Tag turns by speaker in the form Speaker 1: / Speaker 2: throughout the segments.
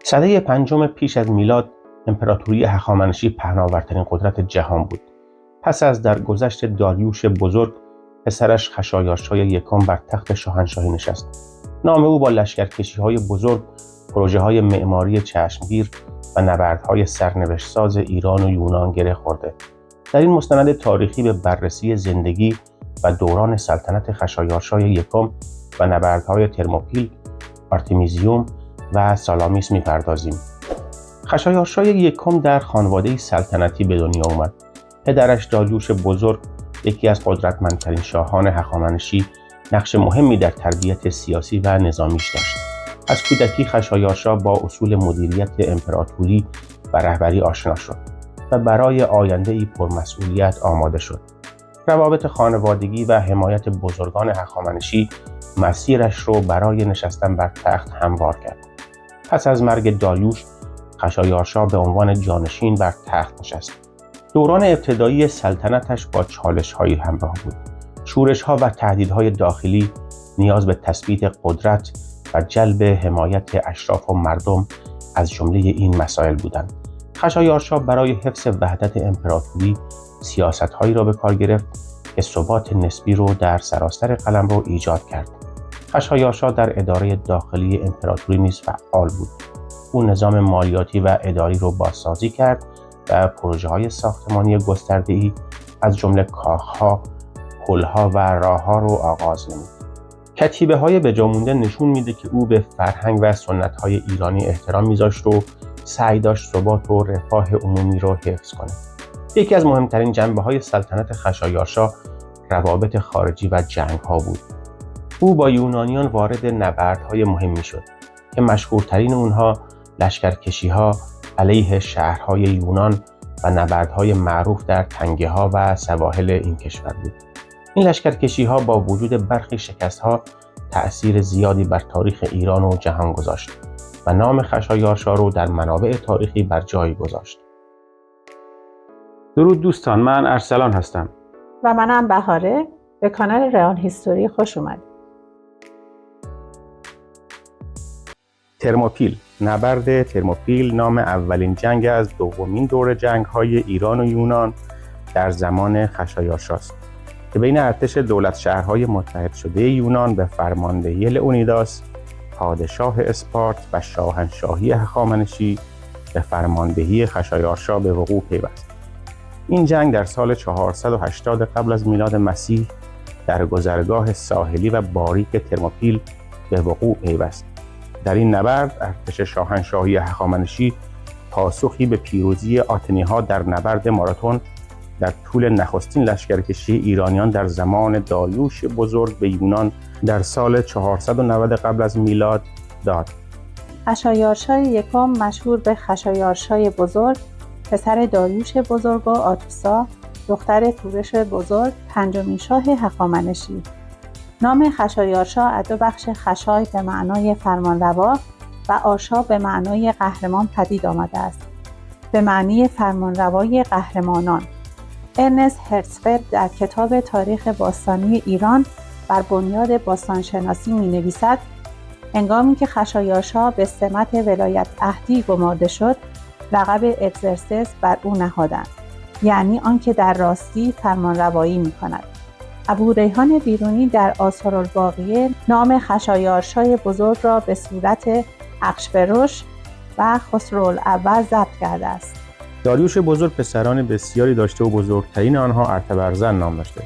Speaker 1: سده پنجم پیش از میلاد امپراتوری هخامنشی پهناورترین قدرت جهان بود. پس از درگذشت داریوش بزرگ، پسرش خشایارشا یکم بر تخت شاهنشاهی نشست. نام او با لشکرکشی‌های بزرگ، پروژه‌های معماری چشمگیر و نبردهای سرنوشت‌ساز ایران و یونان گره خورده. در این مستند تاریخی به بررسی زندگی و دوران سلطنت خشایارشا یکم و نبردهای ترموپیل، آرتمیزیوم و سالامیس می‌پردازیم. خشایارشا یکم در خانواده سلطنتی به دنیا آمد. پدرش داریوش بزرگ، یکی از قدرتمندترین شاهان هخامنشی، نقش مهمی در تربیت سیاسی و نظامیش داشت. از کودکی خشایارشا با اصول مدیریت امپراتوری و رهبری آشنا شد و برای آینده‌ای پرمسئولیت آماده شد. روابط خانوادگی و حمایت بزرگان هخامنشی مسیرش رو برای نشستن بر تخت هموار کرد. پس از مرگ داریوش، خشایارشا به عنوان جانشین بر تخت نشست. دوران ابتدایی سلطنتش با چالش‌هایی همراه بود. شورش‌ها و تهدیدهای داخلی، نیاز به تثبیت قدرت و جلب حمایت اشراف و مردم از جمله این مسائل بودند. خشایارشا برای حفظ وحدت امپراتوری سیاست‌هایی را به کار گرفت که ثبات نسبی رو در سراسر قلمرو ایجاد کرد. خشایارشا در اداره داخلی امپراتوری نیز فعال بود. او نظام مالیاتی و اداری رو بازسازی کرد و پروژه‌های ساختمانی گسترده‌ای از جمله کاخ‌ها، پل‌ها و راه‌ها رو آغاز نمود. کتیبه‌های به جا مونده نشون میده که او به فرهنگ و سنت‌های ایرانی احترام می‌ذاشت و سعی داشت ثبات و رفاه عمومی رو حفظ کنه. یکی از مهمترین جنبه‌های سلطنت خشایارشا روابط خارجی و جنگ‌ها بود. او با یونانیان وارد نبردهای مهمی شد که مشهورترین اونها لشکرکشی‌ها علیه شهرهای یونان و نبردهای معروف در تنگه‌ها و سواحل این کشور بود. این لشکرکشی‌ها با وجود برخی شکست‌ها تأثیر زیادی بر تاریخ ایران و جهان گذاشت و نام خشایارشا رو در منابع تاریخی بر جای گذاشت. درود دوستان، من ارسلان هستم
Speaker 2: و منم بهاره. به کانال رئال هیستوری خوش اومدید.
Speaker 1: ترموپیل. نبرد ترموپیل نام اولین جنگ از دومین دور جنگ‌های ایران و یونان در زمان خشایارشاست که بین ارتش دولت شهرهای متحد شده یونان به فرماندهی لئونیداس، پادشاه اسپارت و شاهنشاهی هخامنشی به فرماندهی خشایارشا به وقوع پیوست. این جنگ در سال 480 قبل از میلاد مسیح در گذرگاه ساحلی و باریک ترموپیل به وقوع پیوست. در این نبرد ارتش شاهنشاهی هخامنشی پاسخی به پیروزی آتنی‌ها در نبرد ماراتون در طول نخستین لشکرکشی ایرانیان در زمان داریوش بزرگ به یونان در سال 490 قبل از میلاد داد.
Speaker 2: خشایارشا یکم، مشهور به خشایارشای بزرگ، پسر داریوش بزرگ و آتوسا، دختر تورش بزرگ، پنجمین شاه هخامنشی. نام خشایارشا از دو بخش خشای به معنای فرمانروا و آرشا به معنای قهرمان پدید آمده است، به معنی فرمانروای قهرمانان. ارنست هرتزفرد در کتاب تاریخ باستانی ایران بر بنیاد باستانشناسی می‌نویسد: هنگامی که خشایارشا به سمت ولایت عهدی گمارده شد، لقب اگزرسس بر او نهادند، یعنی آنکه در راستی فرمانروایی می‌کند. ابوریحان بیرونی در آثارالباقیه نام خشایارشای بزرگ را به صورت اخشفروش و خسروالاول ضبط کرده است.
Speaker 1: داریوش بزرگ پسران بسیاری داشته و بزرگترین آنها ارتبرزن نام داشته.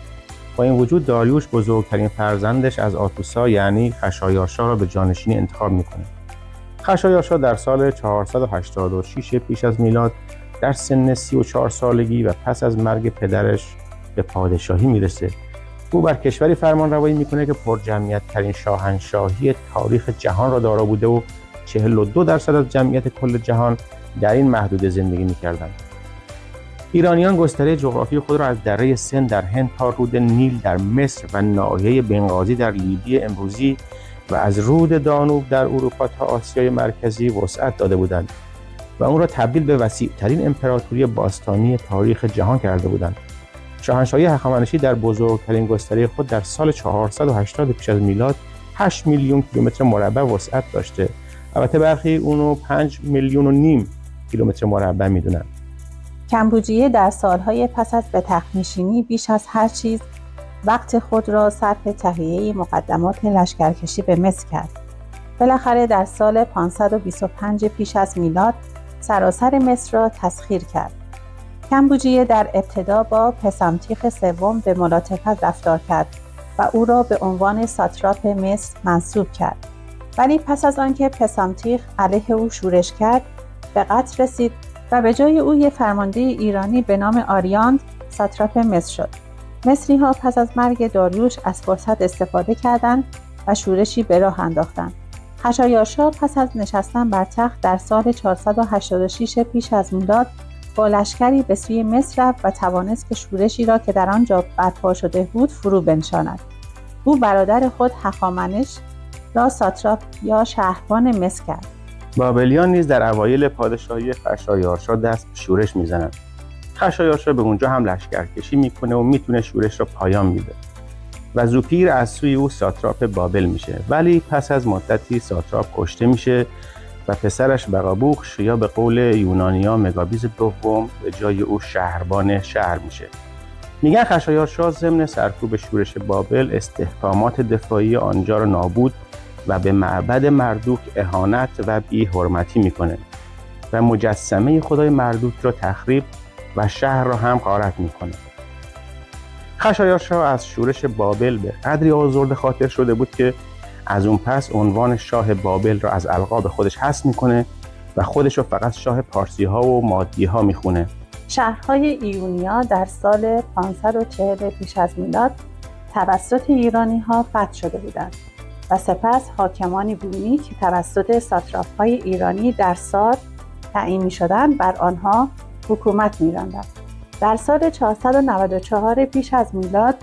Speaker 1: با این وجود داریوش بزرگترین فرزندش از آتوسا یعنی خشایارشا را به جانشینی انتخاب می‌کند. خشایارشا در سال 486 پیش از میلاد در سن 34 سالگی و پس از مرگ پدرش به پادشاهی میرسه. او بر کشوری فرمانروایی میکنه که پرجمعیت ترین شاهنشاهی تاریخ جهان را دارا بوده و 42% از جمعیت کل جهان در این محدوده زندگی میکردند. ایرانیان گستره جغرافی خود را از دره سند در هند تا رود نیل در مصر و ناحیه بنغازی در لیبی امروزی و از رود دانوب در اروپا تا آسیای مرکزی وسعت داده بودند و اون را تبدیل به وسیع‌ترین امپراتوری باستانی تاریخ جهان کرده بودند. شاهنشاهی هخامنشی در بزرگترین گستره خود در سال 480 پیش از میلاد 8 میلیون کیلومتر مربع وسعت داشته. البته برخی اونو 5.5 میلیون کیلومتر مربع میدونن.
Speaker 2: کمبوجیه در سالهای پس از به تخت نشینی بیش از هر چیز وقت خود را صرف تهیه مقدمات لشکرکشی به مصر کرد. بالاخره در سال 525 پیش از میلاد سراسر مصر را تسخیر کرد. کمبوجیه در ابتدا با پسامتیخ سوم به ملاطفت رفتار کرد و او را به عنوان ساتراپ مصر منصوب کرد. ولی پس از آنکه پسامتیخ علیه او شورش کرد، به قتل رسید و به جای او یک فرمانده ایرانی به نام آریاند ساتراپ مصر شد. مصری‌ها پس از مرگ داریوش از فرصت استفاده کردند و شورشی به راه انداختند. خشایارشا پس از نشستن بر تخت در سال 486 پیش از میلاد با لشکری به سوی مصر رفت و توانست که شورشی را که در آنجا برپا شده بود فرو بنشاند. او برادر خود هخامنش را ساتراپ یا شهربان مصر کرد.
Speaker 1: بابلیان نیز در اوایل پادشاهی خشایارشا دست به شورش میزنند. خشایارشا به اونجا هم لشکرکشی میکنه و میتونه شورش را پایان میده و زوپیر از سوی او ساتراپ بابل میشه. ولی پس از مدتی ساتراپ کشته میشه و پسرش بقابوخش یا به قول یونانیا مگابیز دوم به جای او شهربان شهر میشه. میگن خشایارشا ضمن سرکوب شورش بابل استحکامات دفاعی آنجا را نابود و به معبد مردوک اهانت و بی‌حرمتی میکنه و مجسمه خدای مردوک را تخریب و شهر را هم غارت میکنه. خشایارشا از شورش بابل به قدری آزرده خاطر شده بود که از اون پس عنوان شاه بابل را از القاب خودش حذف میکنه و خودش رو فقط شاه پارسی ها و مادی ها میخونه.
Speaker 2: شهرهای ایونیا در سال 540 پیش از میلاد توسط ایرانی ها فتح شده بودند و سپس حاکمانی بومی که توسط ساتراپ های ایرانی در سار تعیین می شدند بر آنها حکومت می راندند. در سال 494 پیش از میلاد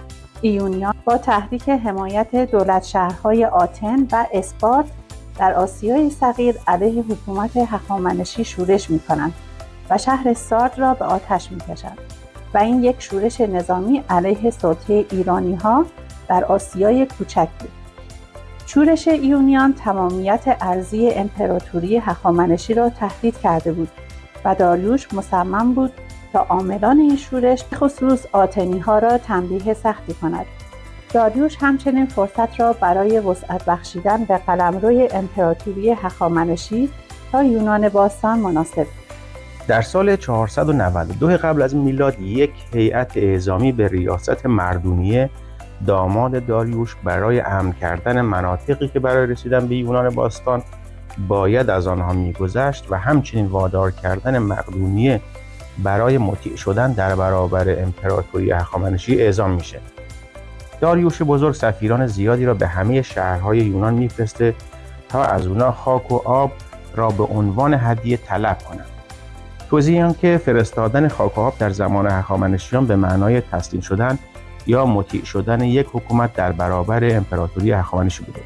Speaker 2: ایونیا با تحریک حمایت دولت شهرهای آتن و اسپارت در آسیای صغیر علیه حکومت هخامنشی شورش می کنند و شهر سارد را به آتش می کشند و این یک شورش نظامی علیه سلطه ایرانی ها در آسیای کوچک بود. شورش ایونیان تمامیت ارضی امپراتوری هخامنشی را تهدید کرده بود و داریوش مصمم بود تا عاملان این شورش به خصوص آتنی ها را تنبیه سختی کند. داریوش همچنین فرصت را برای وسعت بخشیدن به قلمروی امپراتوری هخامنشی تا یونان باستان مناسب بود.
Speaker 1: در سال 492 قبل از میلاد یک هیئت اعزامی به ریاست مردونیه داماد داریوش برای امن کردن مناطقی که برای رسیدن به یونان باستان باید از آنها میگذشت و همچنین وادار کردن مقدونیه برای مطیع شدن در برابر امپراتوری هخامنشی اعزام میشه. داریوش بزرگ سفیران زیادی را به همه شهرهای یونان میفرسته تا از اونا خاک و آب را به عنوان هدیه طلب کنند. توضیح این که فرستادن خاک و آب در زمان هخامنشیان به معنای تسلیم شدن یا مطیع شدن یک حکومت در برابر امپراتوری هخامنشی بوده.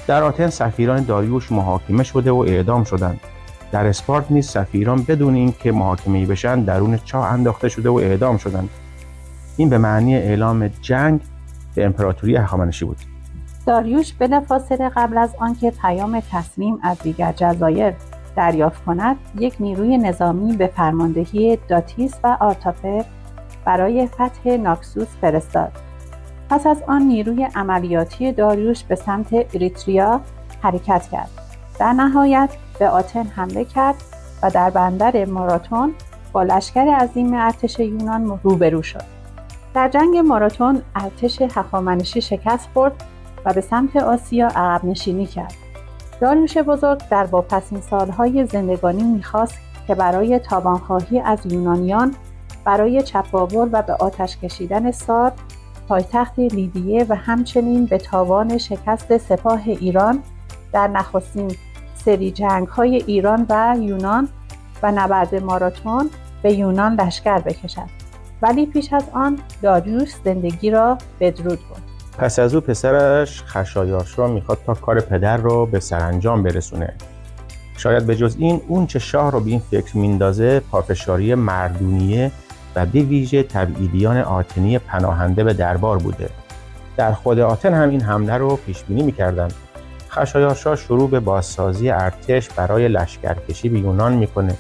Speaker 1: در آتن سفیران داریوش محاکمه شده و اعدام شدند. در اسپارت نیز سفیران بدون اینکه محاکمه بشن درون چاه انداخته شده و اعدام شدند. این به معنی اعلام جنگ به امپراتوری هخامنشی بود.
Speaker 2: داریوش بلافاصله قبل از آنکه پیام تسلیم از دیگر جزایر دریافت کند، یک نیروی نظامی به فرماندهی داتیس و آرتاپر برای فتح ناکسوس فرستاد. پس از آن نیروی عملیاتی داریوش به سمت اریتریا حرکت کرد. در نهایت به آتن حمله کرد و در بندر ماراتون با لشکر عظیم ارتش یونان روبرو شد. در جنگ ماراتون ارتش هخامنشی شکست خورد و به سمت آسیا عقب نشینی کرد. داریوش بزرگ در واپسین سالهای زندگانی می‌خواست که برای تاوانخواهی از یونانیان برای چپاول و به آتش کشیدن سارد پایتخت لیدیه و همچنین به تاوان شکست سپاه ایران در نخستین سری جنگ‌های ایران و یونان و نبرد ماراتون به یونان لشکر بکشد. ولی پیش از آن داریوش زندگی را بدرود برد.
Speaker 1: پس از او پسرش خشایارشا میخواد تا کار پدر رو به سرانجام برسونه. شاید به جز این اون چه شاه رو به این فکر میندازه پافشاری مردونیه و به ویژه تبعیدیان آتنی پناهنده به دربار بوده. در خود آتن هم این حمله رو پیش بینی میکردن. خشایارشا شروع به بازسازی ارتش برای لشکرکشی به یونان میکنه.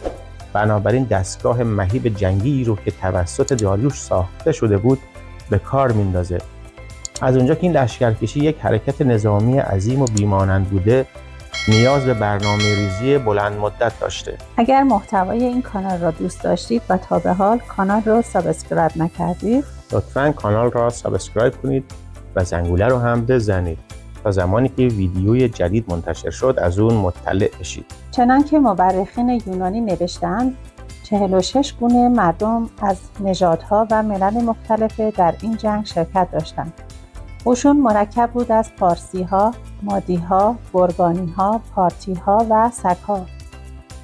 Speaker 1: بنابراین دستگاه مهیب جنگی رو که توسط داریوش ساخته شده بود به کار میندازه. از اونجا که این لشکرکشی یک حرکت نظامی عظیم و بیمانند بوده، نیاز به برنامه‌ریزی بلند مدت داشته.
Speaker 2: اگر محتوای این کانال را دوست داشتید و تا به حال کانال را سابسکرایب نکردید،
Speaker 1: لطفاً کانال را سابسکرایب کنید و زنگوله رو هم بزنید تا زمانی که ویدیوی جدید منتشر شد از اون مطلع بشید.
Speaker 2: چنانکه مورخین یونانی نوشتند 46 گونه مردم از نژادها و ملل مختلف در این جنگ شرکت داشتند. قشون مرکب بود از پارسی‌ها، مادی‌ها، گرگانی‌ها، پارتی‌ها و سک‌ها.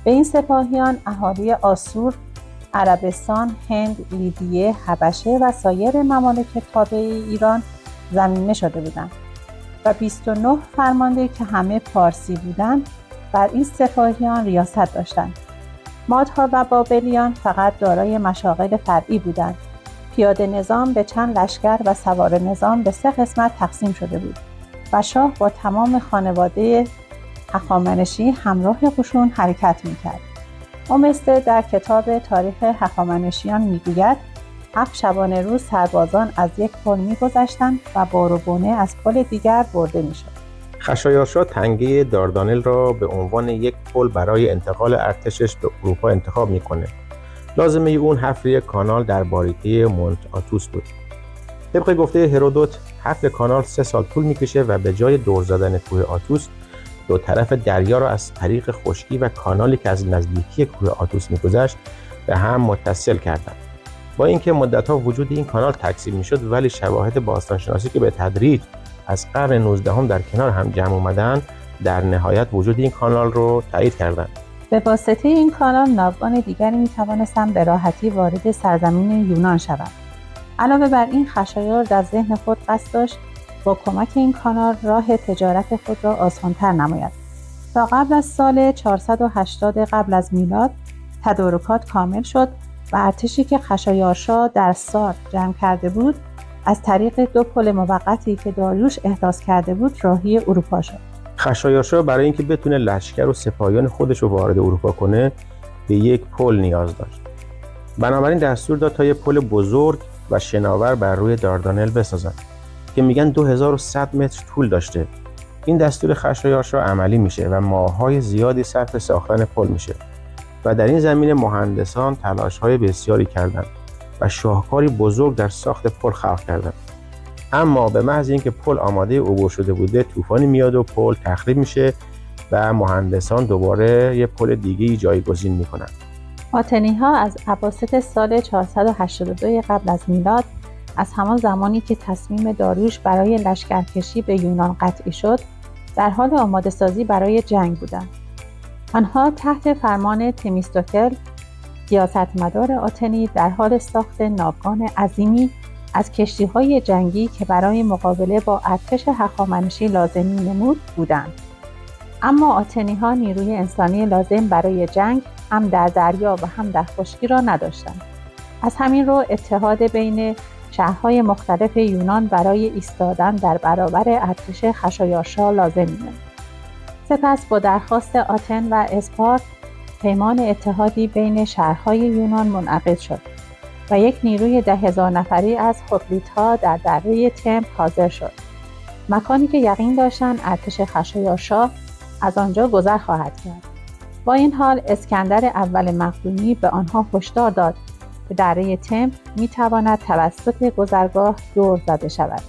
Speaker 2: به این سپاهیان اهالی آسور، عربستان، هند، لیدیه، حبشه و سایر ممالک تابع ایران ضمیمه شده بودند و 29 فرمانده که همه پارسی بودند بر این سپاهیان ریاست داشتند. مادها و بابلیان فقط دارای مشاغل فرعی بودند. پیاده نظام به چند لشکر و سوار نظام به 3 قسمت تقسیم شده بود و شاه با تمام خانواده هخامنشی همراه قشون حرکت می‌کرد. اومسته در کتاب تاریخ هخامنشیان می‌گوید 7 شبانه روز سربازان از یک پل می‌گذشتند و بار و بونه از پل دیگر برده می‌شد.
Speaker 1: خشایارشا تنگه داردانل را به عنوان یک پل برای انتقال ارتشش به اروپا انتخاب می‌کنه. لازمه اون حفر یک کانال در باریکه مونت آتوس بود. طبق گفته هرودوت حفر کانال 3 سال طول می‌کشه و به جای دور زدن کوه آتوس دو طرف دریا را از طریق خشکی و کانالی که از نزدیکی کوه آتوس می‌گذشت به هم متصل کردند. با اینکه مدت‌ها وجود این کانال تکذیب می‌شد، ولی شواهد باستانشناسی که به تدریج از قرن 19 در کنار هم جمع اومدن در نهایت وجود این کانال رو تایید کردند.
Speaker 2: به واسطه این کانال ناوگان دیگری می‌توانستند به راحتی وارد سرزمین یونان شوند. علاوه بر این خشایار در ذهن خود قصد داشت با کمک این کانال راه تجارت خود را آسان‌تر نماید. تا قبل از سال 480 قبل از میلاد تدارکات کامل شد و ارتشی که خشایارشا در سار جمع کرده بود از طریق 2 پل موقتی که داریوش احداث کرده بود راهی اروپا شد.
Speaker 1: خشایارشا برای اینکه بتونه لشکر و سپاهیان خودش رو وارد اروپا کنه به یک پل نیاز داشت. بنابراین دستور داد تا یک پل بزرگ و شناور بر روی داردانل بسازن که میگن 2100 متر طول داشته. این دستور خشایارشا عملی میشه و ماه‌های زیادی صرف ساختن پل میشه و در این زمینه مهندسان تلاش‌های بسیاری کردند و شاهکاری بزرگ در ساخت پل خلق کردند. اما به محض اینکه پل آماده عبور شده بوده طوفانی میاد و پل تخریب میشه و مهندسان دوباره یه پل دیگه‌ای جایگزین میکنن.
Speaker 2: آتنی‌ها از اواسط سال 482 قبل از میلاد، از همان زمانی که تصمیم داریوش برای لشکرکشی به یونان قطعی شد، در حال آماده‌سازی برای جنگ بودند. آنها تحت فرمان تمیستوکل، سیاستمدار آتنی، در حال ساخت ناوگان عظیمی از کشتی‌های جنگی که برای مقابله با ارتش هخامنشی لازم می‌نمود بودند. اما آتنی‌ها نیروی انسانی لازم برای جنگ هم در دریا و هم در خشکی را نداشتند. از همین رو اتحاد بین شهرهای مختلف یونان برای ایستادن در برابر ارتش خشایارشا لازم می‌نمود. سپس با درخواست آتن و اسپارت پیمان اتحادی بین شهرهای یونان منعقد شد و یک نیروی 10,000 نفری از هوپلیت‌ها در دره تمپ حاضر شد، مکانی که یقین داشتند ارتش خشایارشا از آنجا گذر خواهد کرد. با این حال اسکندر اول مقدونی به آنها هشدار داد که دره تمپ می‌تواند توسط گذرگاه دور زده شود.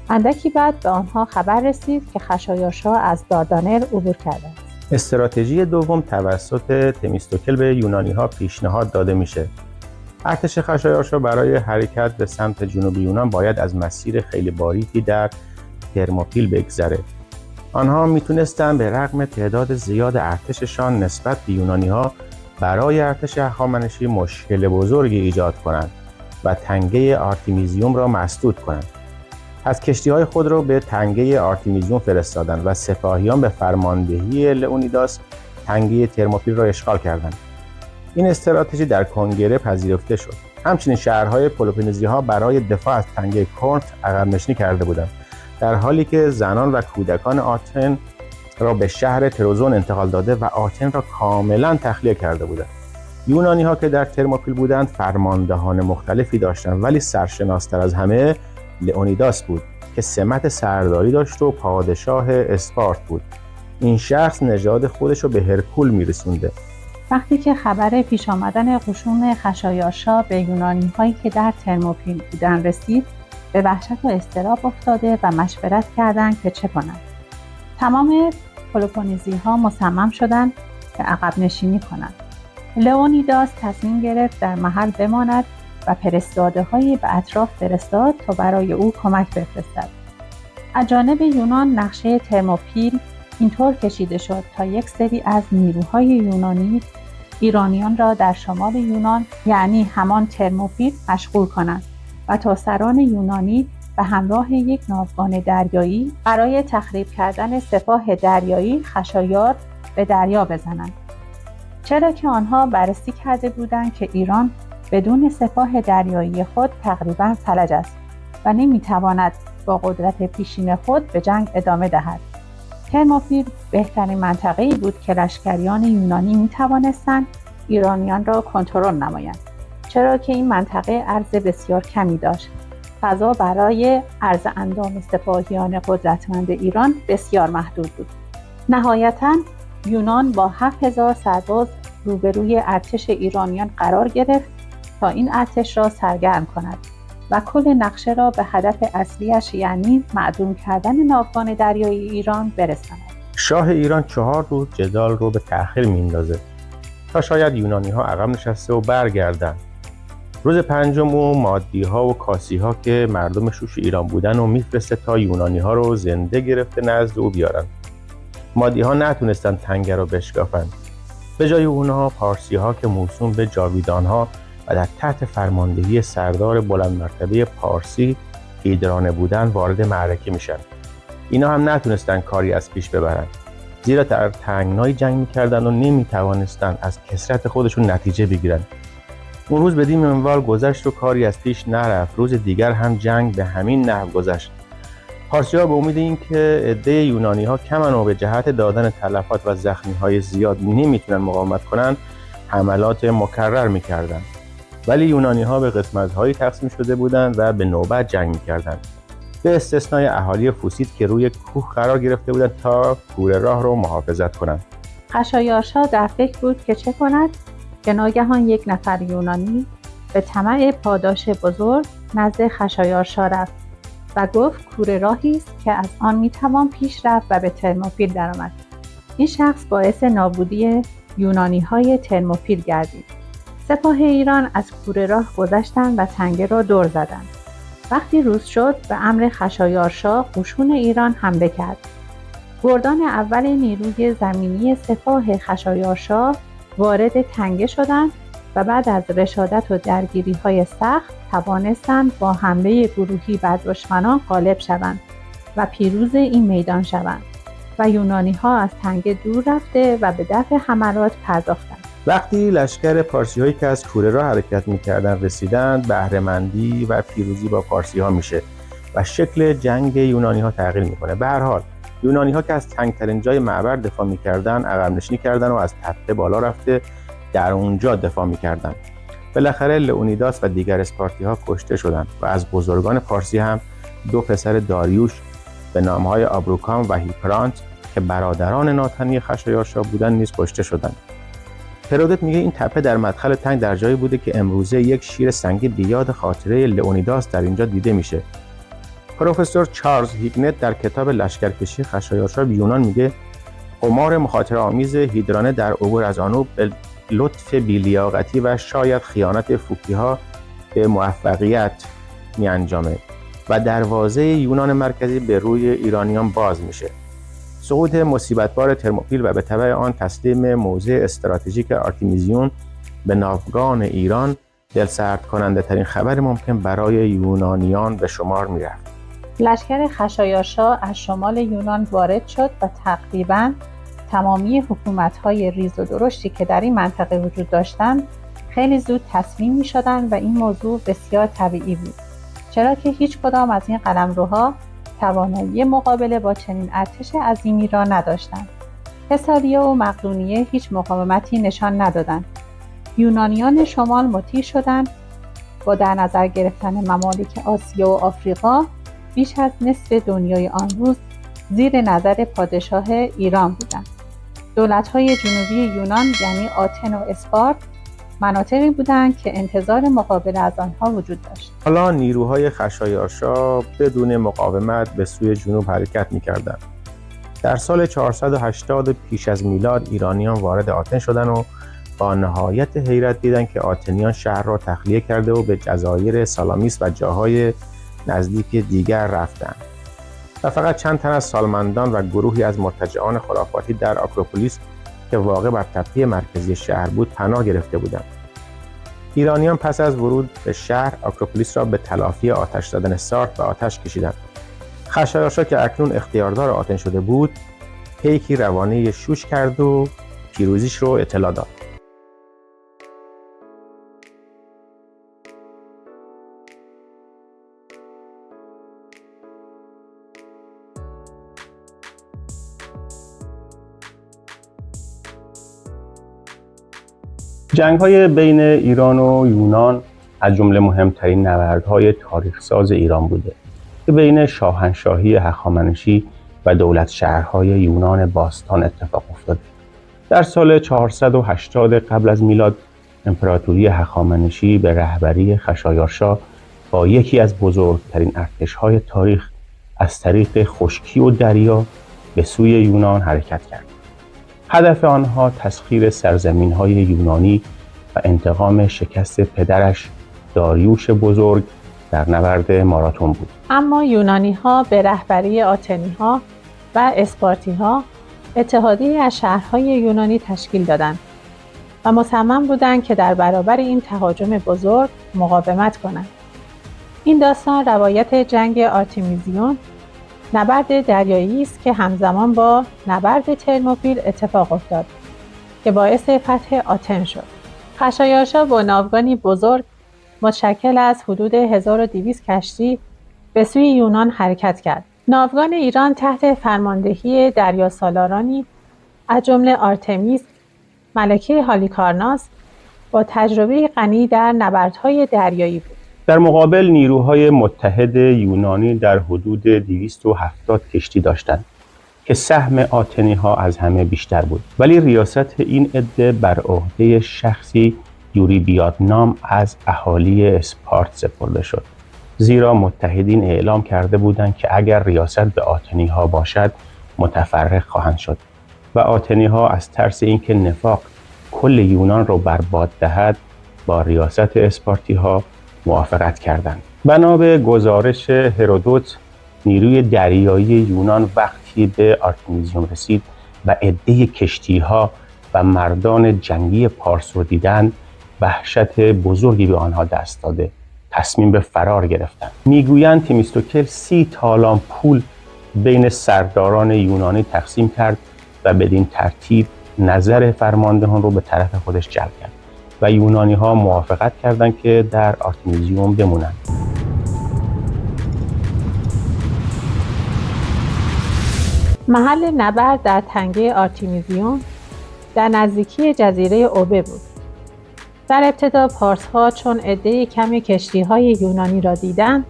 Speaker 2: اندکی بعد به آنها خبر رسید که خشایارشا از داردانل عبور کرده است.
Speaker 1: استراتژی دوم توسط تمیستوکل به یونانی‌ها پیشنهاد داده میشه. ارتش خشایارشا برای حرکت به سمت جنوب یونان باید از مسیر خیلی باریکی در ترموپیل بگذره. آنها میتونستن به رغم تعداد زیاد ارتششان نسبت به یونانی‌ها برای ارتش هخامنشی مشکل بزرگی ایجاد کنند و تنگه آرتمیزیوم را مسدود کنند. از کشتی‌های خود را به تنگه آرتمیزیوم فرستادند و سپاهیان به فرماندهی لئونیداس تنگه ترموپیل را اشغال کردند. این استراتژی در کنگره پذیرفته شد. همچنین شهرهای پلوپونزی‌ها برای دفاع از تنگه کورنت عقب نشینی کرده بودند، در حالی که زنان و کودکان آتن را به شهر تروزون انتقال داده و آتن را کاملا تخلیه کرده بودند. یونانی‌ها که در ترموپیل بودند فرماندهان مختلفی داشتند، ولی سرشناس‌تر از همه لئونیداس بود که سمت سرداری داشت و پادشاه اسپارت بود. این شخص نژاد خودش رو به هرکول میرسونده.
Speaker 2: وقتی که خبر پیش آمدن قشون خشایارشا به یونانی‌هایی که در ترموپیل بودند رسید، به وحشت و اضطراب افتاده و مشورت کردند که چه کنند. تمام پلوپونیزی‌ها مصمم شدند که عقب نشینی کنند. لئونیداس تصمیم گرفت در محل بماند و فرستاده‌هایی به اطراف فرستاد تا برای او کمک بفرستد. از جانب یونان نقشه ترموپیل اینطور کشیده شد تا یک سری از نیروهای یونانی ایرانیان را در شمال یونان یعنی همان ترموپیل مشغول کنند و تا سران یونانی به همراه یک ناوگان دریایی برای تخریب کردن سپاه دریایی خشایار به دریا بزنند. چرا که آنها بررسی کرده بودند که ایران بدون سپاه دریایی خود تقریباً فلج است و نمیتواند با قدرت پیشین خود به جنگ ادامه دهد. ترموپیل بهترین منطقه‌ای بود که لشکریان یونانی میتوانستند ایرانیان را کنترل نمایند، چرا که این منطقه عرض بسیار کمی داشت. فضا برای عرض اندام سپاهیان قدرتمند ایران بسیار محدود بود. نهایتاً یونان با 7000 سرباز روبروی ارتش ایرانیان قرار گرفت تا این ارتش را سرگرم کند و کل نقشه را به هدف اصلیش یعنی معدوم کردن ناوگان دریایی ایران برساند.
Speaker 1: شاه ایران 4 روز جدال رو به تأخیر میندازه تا شاید یونانی‌ها عقب نشسته و برگردن. روز پنجم و مادی‌ها و کاسی‌ها که مردم شوش ایران بودن و میفرسته تا یونانی‌ها رو زنده گرفته نزد او بیارن. مادی‌ها نتونستن تنگه رو بشکافن. به جای اونها پارسی‌ها که موسوم به جاویدان‌ها و در تحت فرماندهی سردار بلند مرتبه پارسی هیدرانه بودن وارد معرکه میشن. اینا هم نتونستن کاری از پیش ببرن، زیرا در تنگنای جنگ میکردن و نمیتوانستن از کثرت خودشون نتیجه بگیرن. اون روز بدین منوال گذشت و کاری از پیش نرفت. روز دیگر هم جنگ به همین نحو گذشت. پارسی‌ها به امید اینکه عده یونانی‌ها کمن و به جهت دادن تلفات و زخمی‌های زیاد نمیتونن مقاومت کنن، حملات مکرر میکردن. ولی یونانی‌ها به قسمت‌هایی تقسیم شده بودند و به نوبت جنگ می‌کردند، به استثنای اهالی فوسید که روی کوه قرار گرفته بودند تا کوره راه رو محافظت کنند.
Speaker 2: خشایارشا در فکر بود که چه کند که ناگهان یک نفر یونانی به طمع پاداش بزرگ نزد خشایارشا رفت و گفت کوره راهی است که از آن میتوان پیش رفت و به ترموپیل درآمد. این شخص باعث نابودی یونانی‌های ترموپیل گردید. سپاه ایران از کوره راه گذشتند و تنگه را دور زدند. وقتی روز شد به امر خشایارشا قشون ایران حمله کرد. گردان اول نیروی زمینی سپاه خشایارشا وارد تنگه شدند و بعد از رشادت و درگیری‌های سخت توانستند با حمله گروهی بر دشمنان غالب شوند و پیروز این میدان شوند و یونانی‌ها از تنگه دور رفته و به دفع حملات پرداختند.
Speaker 1: وقتی لشکر پارسی‌هایی که از کوره راه حرکت می‌کردند رسیدند، بهره‌مندی و پیروزی با پارسی‌ها میشه و شکل جنگ یونانی‌ها تغییر می‌کنه. به هر حال یونانی‌ها که از تنگ‌ترین جای معبر دفاع می‌کردند، عقب نشینی کردند و از تپه بالا رفته در اونجا دفاع می‌کردند. بالاخره لئونیداس و دیگر اسپارتی‌ها کشته شدند و از بزرگان پارسی هم 2 پسر داریوش به نام‌های آبروکام و هیپرانت که برادران ناتنی خشایارشا بودند نیز کشته شدند. هرودوت میگه این تپه در مدخل تنگ در جایی بوده که امروزه یک شیر سنگی به یاد خاطره لئونیداس در اینجا دیده میشه. پروفسور چارلز هیگنت در کتاب لشکرکشی خشایارشا به یونان میگه قمار مخاطره‌آمیز هیدرانه در عبور از آنوب به لطف بی‌لیاقتی و شاید خیانت فوکی‌ها به موفقیت می‌انجامه و دروازه یونان مرکزی به روی ایرانیان باز میشه. سقوط مصیبتبار ترموپیل و به تبع آن تسلیم موضع استراتژیک آرتمیزیون به ناوگان ایران دلسرد کننده ترین خبر ممکن برای یونانیان به شمار میرفت.
Speaker 2: لشکر خشایارشا از شمال یونان وارد شد و تقریباً تمامی حکومت‌های ریز و درشتی که در این منطقه وجود داشتند خیلی زود تسلیم می‌شدند و این موضوع بسیار طبیعی بود، چرا که هیچ کدام از این قلمروها توانایی مقابله با چنین ارتش عظیمی را نداشتند. حصاریه و مقدونیه هیچ مقاومتی نشان ندادند. یونانیان شمال مطیع شدند. با در نظر گرفتن ممالک آسیا و آفریقا، بیش از نصف دنیای آن روز زیر نظر پادشاه ایران بودند. دولت‌های جنوبی یونان یعنی آتن و اسپارت مناطقی بودند که انتظار مقابله از آنها وجود داشت.
Speaker 1: حالا نیروهای خشایارشا بدون مقاومت به سوی جنوب حرکت می‌کردند. در سال 480 پیش از میلاد ایرانیان وارد آتن شدند و با نهایت حیرت دیدند که آتنیان شهر را تخلیه کرده و به جزایر سالامیس و جاهای نزدیک دیگر رفتند و فقط چند تن از سالمندان و گروهی از مرتجعان خرافاتی در آکروپولیس که واقع بر تپه مرکزی شهر بود پناه گرفته بودند. ایرانیان پس از ورود به شهر آکروپولیس را به تلافی آتش زدن سارت به آتش کشیدند. خشایارشا که اکنون اختیاردار آتن شده بود، پیکی روانه شوش کرد و پیروزیش رو اطلاع داد. جنگ‌های بین ایران و یونان از جمله مهمترین نبردهای تاریخ‌ساز ایران بوده که بین شاهنشاهی هخامنشی و دولت شهرهای یونان باستان اتفاق افتاده. در سال 480 قبل از میلاد امپراتوری هخامنشی به رهبری خشایارشا با یکی از بزرگترین ارتش‌های تاریخ از طریق خشکی و دریا به سوی یونان حرکت کرد. هدف آنها تسخیر سرزمین‌های یونانی و انتقام شکست پدرش داریوش بزرگ در نبرد ماراتون بود.
Speaker 2: اما یونانی‌ها به رهبری آتنی‌ها و اسپارتی‌ها اتحادیه‌ای از شهرهای یونانی تشکیل دادند و مصمم بودند که در برابر این تهاجم بزرگ مقاومت کنند. این داستان روایت جنگ آرتمیزیون، نبرد دریایی است که همزمان با نبرد ترموپیل اتفاق افتاد که باعث فتح آتن شد. خشایارشا با ناوگانی بزرگ متشکل از حدود 1200 کشتی به سوی یونان حرکت کرد. ناوگان ایران تحت فرماندهی دریاسالارانی از جمله آرتمیس، ملکه هالیکارناس با تجربه غنی در نبردهای دریایی بود.
Speaker 1: در مقابل نیروهای متحد یونانی در حدود 270 کشتی داشتند که سهم آتنی‌ها از همه بیشتر بود، ولی ریاست این عده بر عهده شخصی یوریبیاد نام از اهالی اسپارت سپرده شد، زیرا متحدین اعلام کرده بودند که اگر ریاست به آتنی‌ها باشد متفرق خواهند شد و آتنی‌ها از ترس اینکه نفاق کل یونان را برباد دهد با ریاست اسپارتی‌ها موافقت کردند. بنا به گزارش هرودوت، نیروی دریایی یونان وقتی به آرتمیزیوم رسید و عده کشتی‌ها و مردان جنگی پارس رو دیدند، وحشت بزرگی به آنها دست داده تصمیم به فرار گرفتند. میگویند تمیستوکل 30 تالان پول بین سرداران یونانی تقسیم کرد و بدین ترتیب نظر فرماندهان رو به طرف خودش جلب کرد و یونانی‌ها موافقت کردند که در آرتمیزیوم بمونند.
Speaker 2: محل نبرد در تنگه آرتمیزیوم در نزدیکی جزیره اوبه بود. در ابتدا پارس‌ها چون عده کمی کشتی‌های یونانی را دیدند،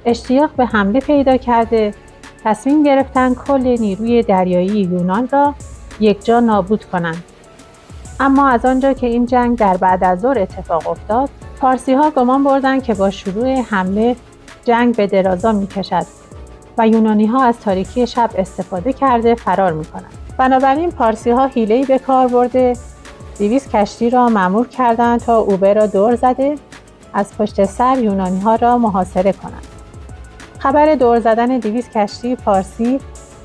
Speaker 2: اشتیاق به حمله پیدا کرده تصمیم گرفتند کل نیروی دریایی یونان را یکجا نابود کنند. اما از آنجا که این جنگ در بعد از ظهر اتفاق افتاد، پارسی‌ها گمان بردند که با شروع حمله جنگ به درازا می‌کشد و یونانی‌ها از تاریکی شب استفاده کرده فرار می‌کنند. بنابراین پارسی‌ها حیله‌ای به کار برده 200 کشتی را مأمور کردند تا اوبه را دور زده از پشت سر یونانی‌ها را محاصره کنند. خبر دور زدن 200 کشتی پارسی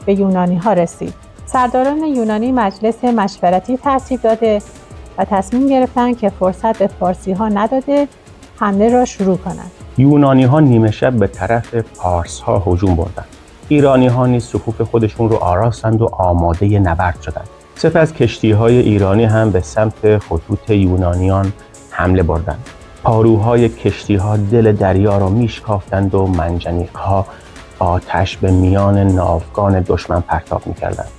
Speaker 2: به یونانی‌ها رسید. سرداران یونانی مجلس مشورتی ترتیب داده و تصمیم گرفتند که فرصت به فارسی‌ها نداده حمله را شروع کنند.
Speaker 1: یونانی‌ها نیمه شب به طرف پارس‌ها هجوم بردند. ایرانی‌ها نیز صفوف خودشون رو آراستند و آماده نبرد شدند. سپس کشتی‌های ایرانی هم به سمت خطوط یونانیان حمله بردند. پاروهای کشتی‌ها دل دریا را میشکافتند و منجنیق‌ها آتش به میان ناوگان دشمن پرتاب می‌کردند.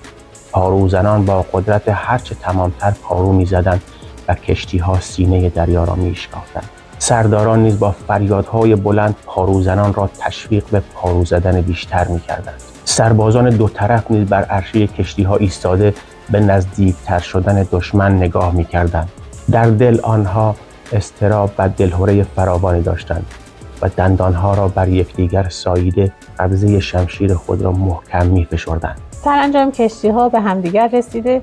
Speaker 1: پاروزنان با قدرت هرچه تمامتر پارو می‌زدند و کشتی‌ها سینه دریا را می‌شکافتند. سرداران نیز با فریادهای بلند پاروزنان را تشویق به پارو زدن بیشتر می‌کردند. سربازان دو طرف نیز بر عرشه کشتی‌ها ایستاده به نزدیکتر شدن دشمن نگاه می‌کردند. در دل آنها اضطراب و دلهره فراوانی داشتند و دندانها را بر یکدیگر ساییده قبضه شمشیر خود را محکم می‌فشردند.
Speaker 2: سرانجام کشتی‌ها به همدیگر رسیده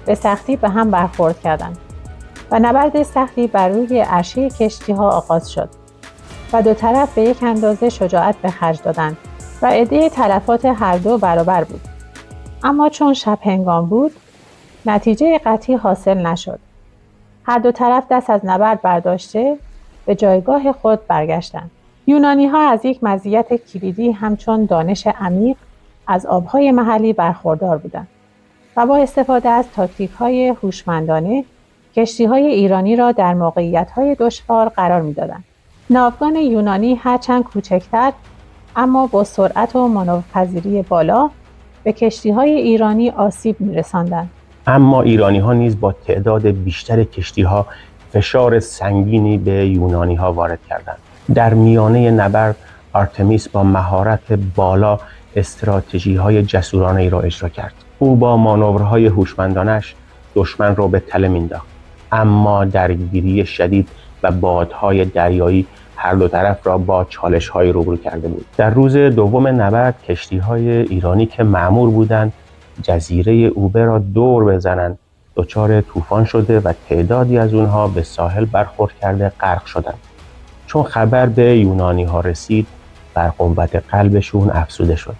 Speaker 2: به سختی به هم برخورد کردند و نبرد سختی بر روی عرشه کشتی‌ها آغاز شد و دو طرف به یک اندازه شجاعت به خرج دادند و عده تلفات هر دو برابر بود. اما چون شب هنگام بود، نتیجه قطعی حاصل نشد. هر دو طرف دست از نبرد برداشته به جایگاه خود برگشتند. یونانی‌ها از یک مزیت کلیدی همچون دانش عمیق از آب‌های محلی برخوردار بودند و با استفاده از تاکتیک‌های هوشمندانه کشتی‌های ایرانی را در موقعیت‌های دشوار قرار می‌دادند. ناوگان یونانی هرچند کوچکتر اما با سرعت و مانورپذیری بالا به کشتی‌های ایرانی آسیب می‌رساندند.
Speaker 1: اما ایرانی‌ها نیز با تعداد بیشتر کشتی‌ها فشار سنگینی به یونانی‌ها وارد کردند. در میانه نبرد آرتمیس با مهارت بالا استراتژی‌های جسورانه ای را اجرا کرد. او با مانورهای هوشمندانش دشمن را به تله می‌انداخت، اما درگیری شدید و بادهای دریایی هر دو طرف را با چالش‌های روبرو کرده بود. در روز دوم نبرد کشتی‌های ایرانی که مأمور بودند جزیره اوبه را دور بزنند دچار طوفان شده و تعدادی از اونها به ساحل برخورد کرده غرق شدند. چون خبر به یونانی‌ها رسید بر قوت قلبشون افزوده شد.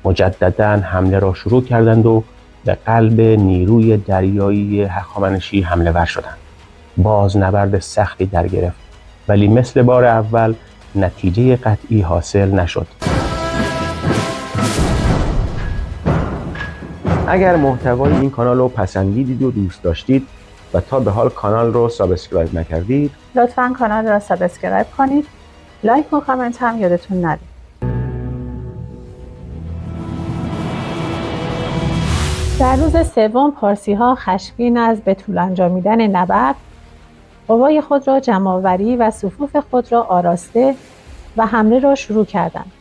Speaker 1: مجدداً حمله را شروع کردند و به قلب نیروی دریایی هخامنشی حمله ور شدند. باز نبرد سختی در گرفت، ولی مثل بار اول نتیجه قطعی حاصل نشد. اگر محتوای این کانال رو پسندیدید و دوست داشتید و تا به حال کانال رو سابسکرایب نکردید،
Speaker 2: لطفاً کانال را سابسکرایب کنید. لایک و کامنت هم یادتون نره. در روز سوم پارسی‌ها خشمگین از به طول انجامیدن نبرد قوای خود را جمع‌آوری و صفوف خود را آراسته و حمله را شروع کردند.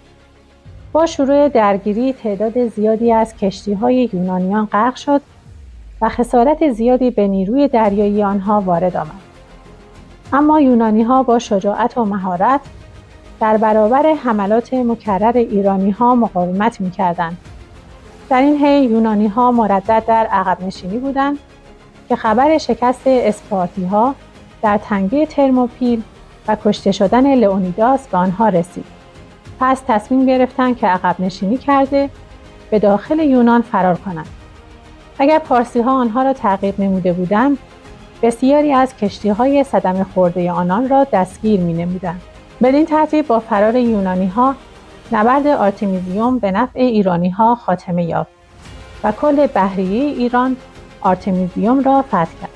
Speaker 2: با شروع درگیری تعداد زیادی از کشتی‌های یونانیان غرق شد و خسارت زیادی به نیروی دریایی آنها وارد آمد. اما یونانی‌ها با شجاعت و مهارت در برابر حملات مکرر ایرانی‌ها مقاومت می‌کردند. در این حین یونانی‌ها مردد در عقب نشینی بودند که خبر شکست اسپارتی‌ها در تنگه ترموپیل و کشته شدن لئونیداس به آنها رسید. پس تصمیم گرفتند که عقب نشینی کرده به داخل یونان فرار کنند. اگر پارسی‌ها آنها را تعقیب نموده بودند، بسیاری از کشتی‌های صدمه خورده آنان را دستگیر می‌نمودند. بدین ترتیب با فرار یونانی‌ها نبرد آرتمیزیوم به نفع ایرانی‌ها خاتمه یافت و کل بحریه ایران آرتمیزیوم را فتح کرد.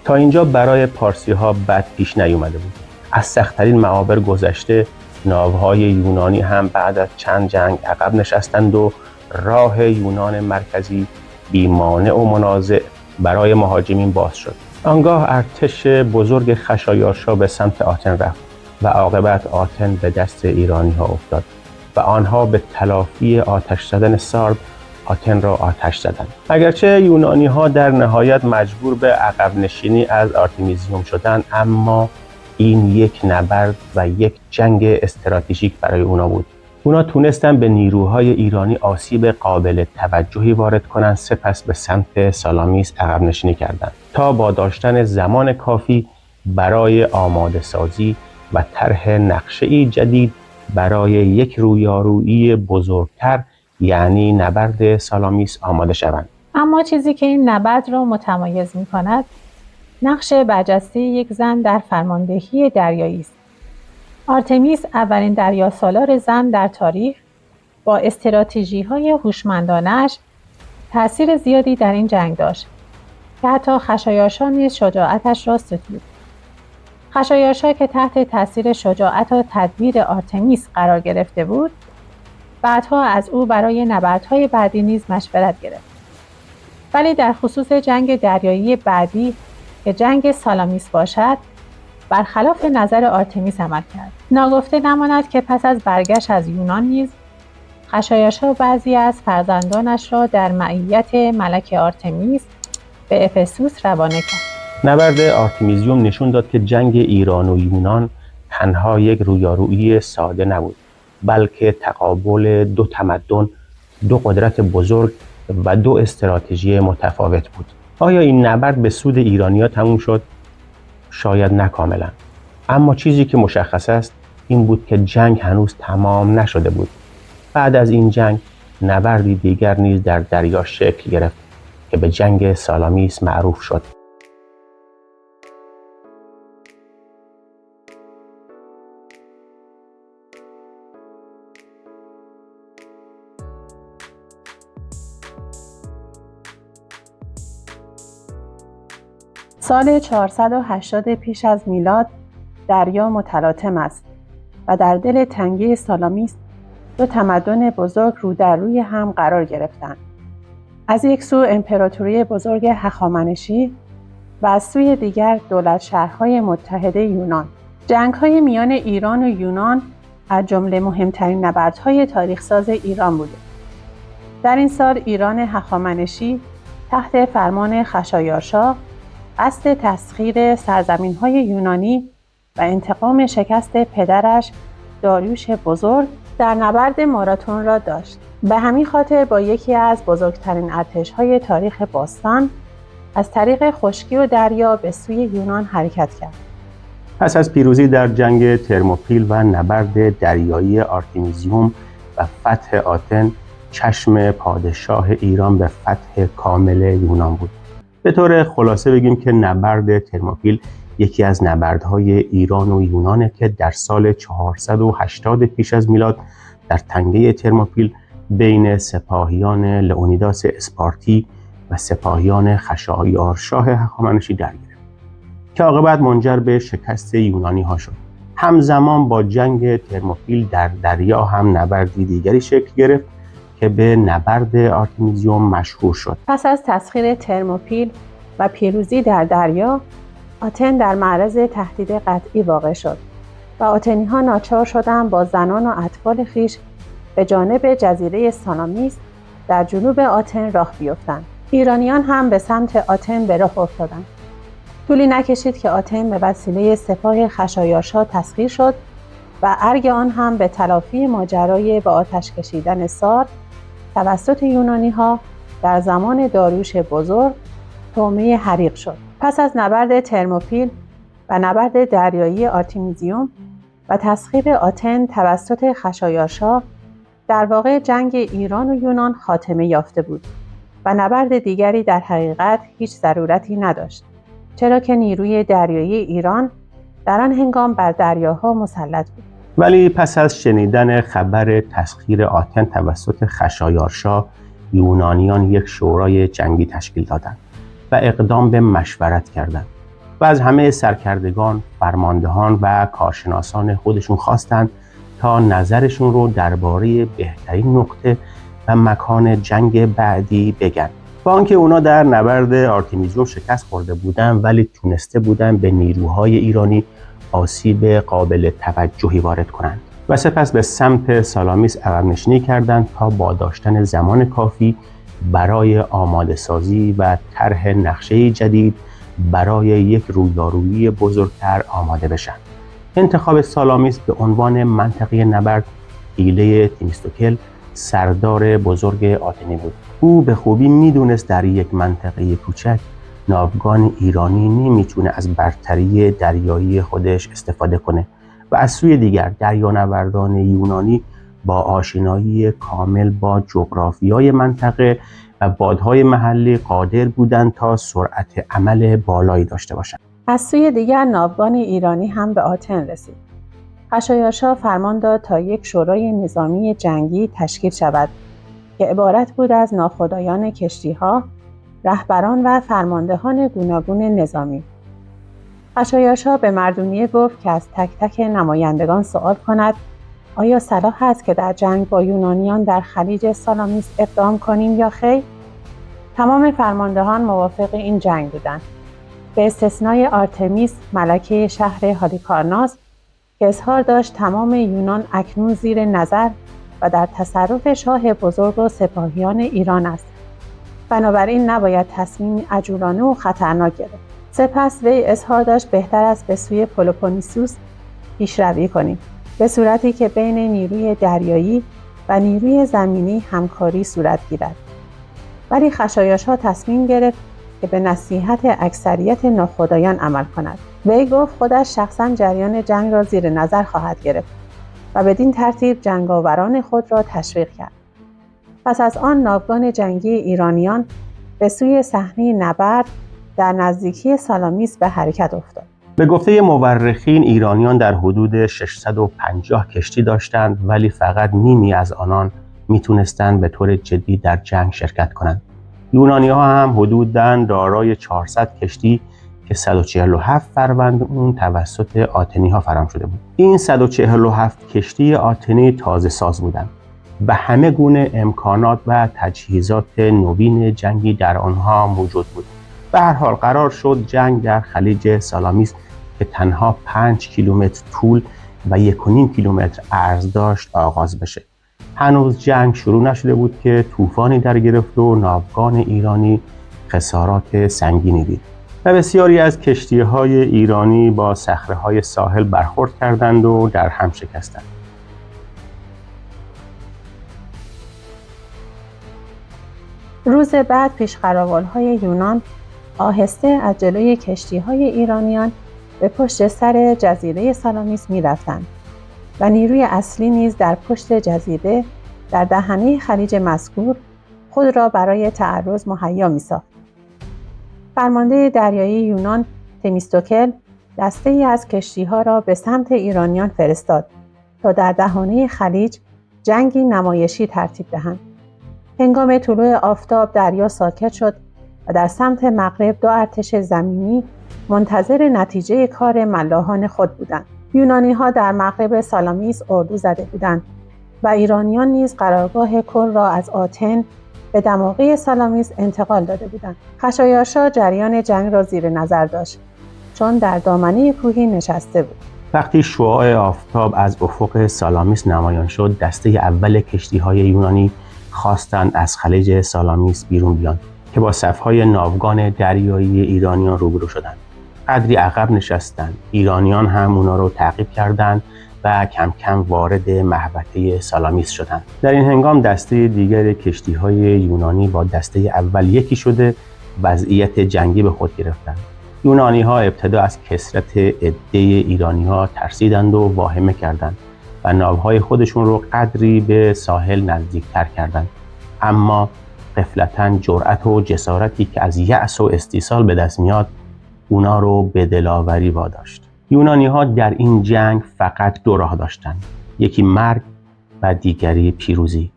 Speaker 1: تا اینجا برای پارسی‌ها بد پیش نیامده بود. از سخت‌ترین معابر گذشته، ناوهای یونانی هم بعد از چند جنگ عقب نشستند و راه یونان مرکزی بی مانع و منازع برای مهاجمین باز شد. آنگاه ارتش بزرگ خشایارشا به سمت آتن رفت و عاقبت آتن به دست ایرانی‌ها افتاد و آنها به تلافی آتش زدن سارد آتن را آتش زدند. اگرچه یونانی‌ها در نهایت مجبور به عقب نشینی از آرتمیزیوم شدند، اما این یک نبرد و یک جنگ استراتژیک برای اونا بود. اونا تونستن به نیروهای ایرانی آسیب قابل توجهی وارد کنند، سپس به سمت سالامیس عقب نشینی کردند تا با داشتن زمان کافی برای آماده سازی و طرح نقشه‌ای جدید برای یک رویارویی بزرگتر یعنی نبرد سالامیس آماده شوند.
Speaker 2: اما چیزی که این نبرد را متمایز می‌کند نقش برجسته یک زن در فرماندهی دریایی است. آرتمیس اولین دریاسالار زن در تاریخ با استراتژی‌های هوشمندانه‌اش تأثیر زیادی در این جنگ داشت که حتی خشایارشا نیز شجاعتش را ستود. خشایارشا که تحت تأثیر شجاعت و تدبیر آرتمیس قرار گرفته بود، بعدها از او برای نبردهای بعدی نیز مشورت گرفت. ولی در خصوص جنگ دریایی بعدی که جنگ سالامیس باشد، برخلاف نظر آرتمیس عمل کرد. ناگفته نماند که پس از برگشت از یونان نیز خشایارشا بعضی از فرزندانش را در معیت ملکه آرتمیس به افسوس روانه کرد.
Speaker 1: نبرد آرتمیزیوم نشون داد که جنگ ایران و یونان تنها یک رویارویی ساده نبود، بلکه تقابل دو تمدن، دو قدرت بزرگ و دو استراتژی متفاوت بود. آیا این نبرد به سود ایرانی‌ها تموم شد؟ شاید نه کاملا. اما چیزی که مشخص است این بود که جنگ هنوز تمام نشده بود. بعد از این جنگ نبردی دیگر نیز در دریا شکل گرفت که به جنگ سالامیس معروف شد.
Speaker 2: سال 480 پیش از میلاد دریا متلاطم است و در دل تنگه سالامیس دو تمدن بزرگ رو در روی هم قرار گرفتند. از یک سو امپراتوری بزرگ هخامنشی و از سوی دیگر دولت شهرهای متحده یونان. جنگ‌های میان ایران و یونان از جمله مهمترین نبردهای تاریخ‌ساز ایران بوده. در این سال ایران هخامنشی تحت فرمان خشایارشا قصد تسخیر سرزمین‌های یونانی و انتقام شکست پدرش داریوش بزرگ در نبرد ماراتون را داشت. به همین خاطر با یکی از بزرگترین ارتش‌های تاریخ باستان از طریق خشکی و دریا به سوی یونان حرکت کرد.
Speaker 1: پس از پیروزی در جنگ ترموپیل و نبرد دریایی آرتمیزیوم و فتح آتن، چشم پادشاه ایران به فتح کامل یونان بود. به طور خلاصه بگیم که نبرد ترموپیل یکی از نبردهای ایران و یونانه که در سال 480 پیش از میلاد در تنگه ترموپیل بین سپاهیان لئونیداس اسپارتی و سپاهیان خشایارشاه هخامنشی در گرفت که عاقبت منجر به شکست یونانی ها شد. همزمان با جنگ ترموپیل در دریا هم نبردی دیگری شکل گرفت که به نبرد آرتمیزیوم مشهور شد.
Speaker 2: پس از تسخیر ترموپیل و پیروزی در دریا، آتن در معرض تهدید قطعی واقع شد و آتنی‌ها ناچار شدند با زنان و اطفال خویش به جانب جزیره سالامیس در جنوب آتن راه بیفتند. ایرانیان هم به سمت آتن به راه افتادند. طولی نکشید که آتن به وسیله سپاه خشایارشا تسخیر شد و ارگ آن هم به تلافی ماجرای به آتش کشیدن سار توسط یونانی‌ها در زمان داریوش بزرگ طعمه حریق شد. پس از نبرد ترموپیل و نبرد دریایی آرتمیزیوم و تسخیر آتن توسط خشایارشا، در واقع جنگ ایران و یونان خاتمه یافته بود و نبرد دیگری در حقیقت هیچ ضرورتی نداشت، چرا که نیروی دریایی ایران در آن هنگام بر دریاها مسلط بود.
Speaker 1: ولی پس از شنیدن خبر تسخیر آتن توسط خشایارشا، یونانیان یک شورای جنگی تشکیل دادند و اقدام به مشورت کردند و از همه سرکردگان، فرماندهان و کارشناسان خودشون خواستند تا نظرشون رو درباره بهترین نقطه و مکان جنگ بعدی بگن. با آنکه اونا در نبرد آرتمیزیوم شکست خورده بودن، ولی تونسته بودن به نیروهای ایرانی آسیب قابل توجهی وارد کنند و سپس به سمت سالامیس عقب نشینی کردند تا با داشتن زمان کافی برای آماده سازی و طرح نقشه جدید برای یک رویارویی بزرگتر آماده بشن. انتخاب سالامیس به عنوان منطقه نبرد حیله تیمیستوکل، سردار بزرگ آتنی بود. او به خوبی میدونست در یک منطقه کوچک ناوگان ایرانی نمیتونه از برتری دریایی خودش استفاده کنه و از سوی دیگر دریانوردان یونانی با آشنایی کامل با جغرافیای منطقه و بادهای محلی قادر بودند تا سرعت عمل بالایی داشته باشند.
Speaker 2: از سوی دیگر ناوگان ایرانی هم به آتن رسید. خشایارشا فرمان داد تا یک شورای نظامی جنگی تشکیل شود که عبارت بود از ناخدایان کشتی‌ها، رهبران و فرماندهان گوناگون نظامی. خشایارشا به مردونیه گفت که از تک تک نمایندگان سوال کند آیا صلاح است که در جنگ با یونانیان در خلیج سالامیس اقدام کنیم یا خیر؟ تمام فرماندهان موافق این جنگ بودند، به استثنای آرتمیس ملکه شهر هالیکارناس که اظهار داشت تمام یونان اکنون زیر نظر و در تصرف شاه بزرگ و سپاهیان ایران است. بنابراین نباید تصمیمی عجولانه و خطرناک گرفت. سپس وی اظهار داشت بهتر است به سوی پلوپونیسوس پیشروی کنیم، به صورتی که بین نیروی دریایی و نیروی زمینی همکاری صورت گیرد. ولی خشایارشا تصمیم گرفت که به نصیحت اکثریت ناخدایان عمل کند. وی گفت خودش شخصا جریان جنگ را زیر نظر خواهد گرفت و بدین ترتیب جنگاوران خود را تشویق کرد. پس از آن ناوگان جنگی ایرانیان به سوی صحنه نبرد در نزدیکی سالامیس به حرکت افتاد.
Speaker 1: به گفته مورخین ایرانیان در حدود 650 کشتی داشتند، ولی فقط نیمی از آنان میتونستند به طور جدی در جنگ شرکت کنند. یونانی ها هم حدوداً دارای 400 کشتی که 147 فروند اون توسط آتنی ها فراهم شده بود. این 147 کشتی آتنی تازه ساز بودند و همه گونه امکانات و تجهیزات نوین جنگی در آنها موجود بود. به هر حال قرار شد جنگ در خلیج سالامیس که تنها 5 کیلومتر طول و 1.5 کیلومتر عرض داشت آغاز بشه. هنوز جنگ شروع نشده بود که طوفانی در گرفت و ناوگان ایرانی خسارات سنگینی دید و بسیاری از کشتی‌های ایرانی با صخره‌های ساحل برخورد کردند و در هم شکستند.
Speaker 2: روز بعد پیشقراول‌های یونان آهسته از جلوی کشتی‌های ایرانیان به پشت سر جزیره سالامیس می‌رفتند و نیروی اصلی نیز در پشت جزیره در دهنه خلیج مذکور خود را برای تعرض مهیا می‌ساخت. فرمانده دریایی یونان تمیستوکل دسته‌ای از کشتی‌ها را به سمت ایرانیان فرستاد تا در دهانه خلیج جنگی نمایشی ترتیب دهند. هنگام طلوع آفتاب دریا ساکت شد و در سمت مغرب 2 ارتش زمینی منتظر نتیجه کار ملاحان خود بودند. یونانی‌ها در مغرب سالامیس اردو زده بودند و ایرانیان نیز قرارگاه کل را از آتن به دماغه سالامیس انتقال داده بودند. خشایارشا جریان جنگ را زیر نظر داشت، چون در دامنه کوهی نشسته بود.
Speaker 1: وقتی شعاع آفتاب از افق سالامیس نمایان شد، دسته اول کشتی‌های یونانی خواستند از خلیج سالامیس بیرون بیان که با صف‌های ناوگان دریایی ایرانیان روبرو شدند. قدری عقب نشستند. ایرانیان هم اونا رو تعقیب کردند و کم کم وارد محوطه سالامیس شدند. در این هنگام دسته دیگر کشتی‌های یونانی با دسته اول یکی شده وضعیت جنگی به خود گرفتند. یونانی‌ها ابتدا از کثرت عده ایرانی‌ها ترسیدند و واهمه کردند و ناوهای خودشون رو قدری به ساحل نزدیکتر کردند. اما غفلتاً جرأت و جسارتی که از یأس و استیصال به دست میاد اونا رو به دلاوری واداشت. یونانی‌ها در این جنگ فقط 2 راه داشتند، یکی مرگ و دیگری پیروزی،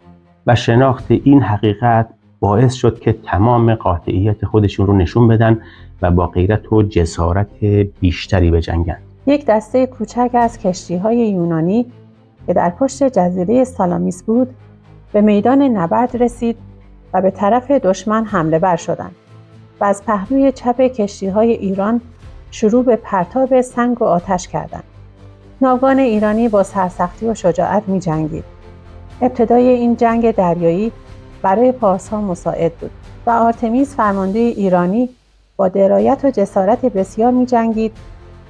Speaker 1: و شناخت این حقیقت باعث شد که تمام قاطعیت خودشون رو نشون بدن و با غیرت و جسارت بیشتری بجنگند.
Speaker 2: یک دسته کوچک از کشتی‌های یونانی که در پشت جزیره سالامیس بود به میدان نبرد رسید و به طرف دشمن حمله ور شدند و از پهلوی چپ کشتی‌های ایران شروع به پرتاب سنگ و آتش کردند. ناوگان ایرانی با سرسختی و شجاعت می‌جنگید. ابتدای این جنگ دریایی برای پارس‌ها مساعد بود و آرتمیس فرمانده ایرانی با درایت و جسارت بسیار می‌جنگید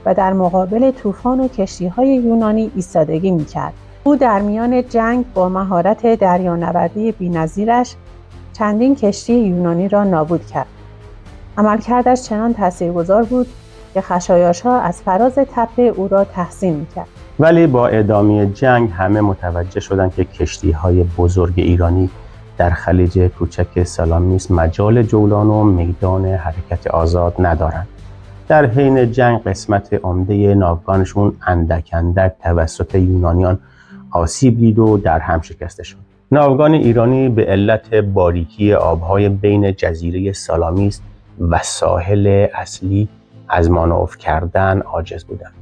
Speaker 2: و در مقابل طوفان و کشتی‌های یونانی ایستادگی می‌کرد. او در میان جنگ با مهارت دریانوردی بی‌نظیرش چندین کشتی یونانی را نابود کرد. عملکردش چنان تاثیرگذار بود که خشایارشا از فراز تپه او را تحسین می‌کرد.
Speaker 1: ولی با ادامه جنگ همه متوجه شدند که کشتی‌های بزرگ ایرانی در خلیج کوچک سالامیس مجال جولان و میدان حرکت آزاد ندارند. در حین جنگ قسمت عمده ناوگانشون اندک اندک توسط یونانیان آسیب دید و در هم شکسته شد. ناوگان ایرانی به علت باریکی آبهای بین جزیره سالامیس و ساحل اصلی از مانور کردن عاجز بودند.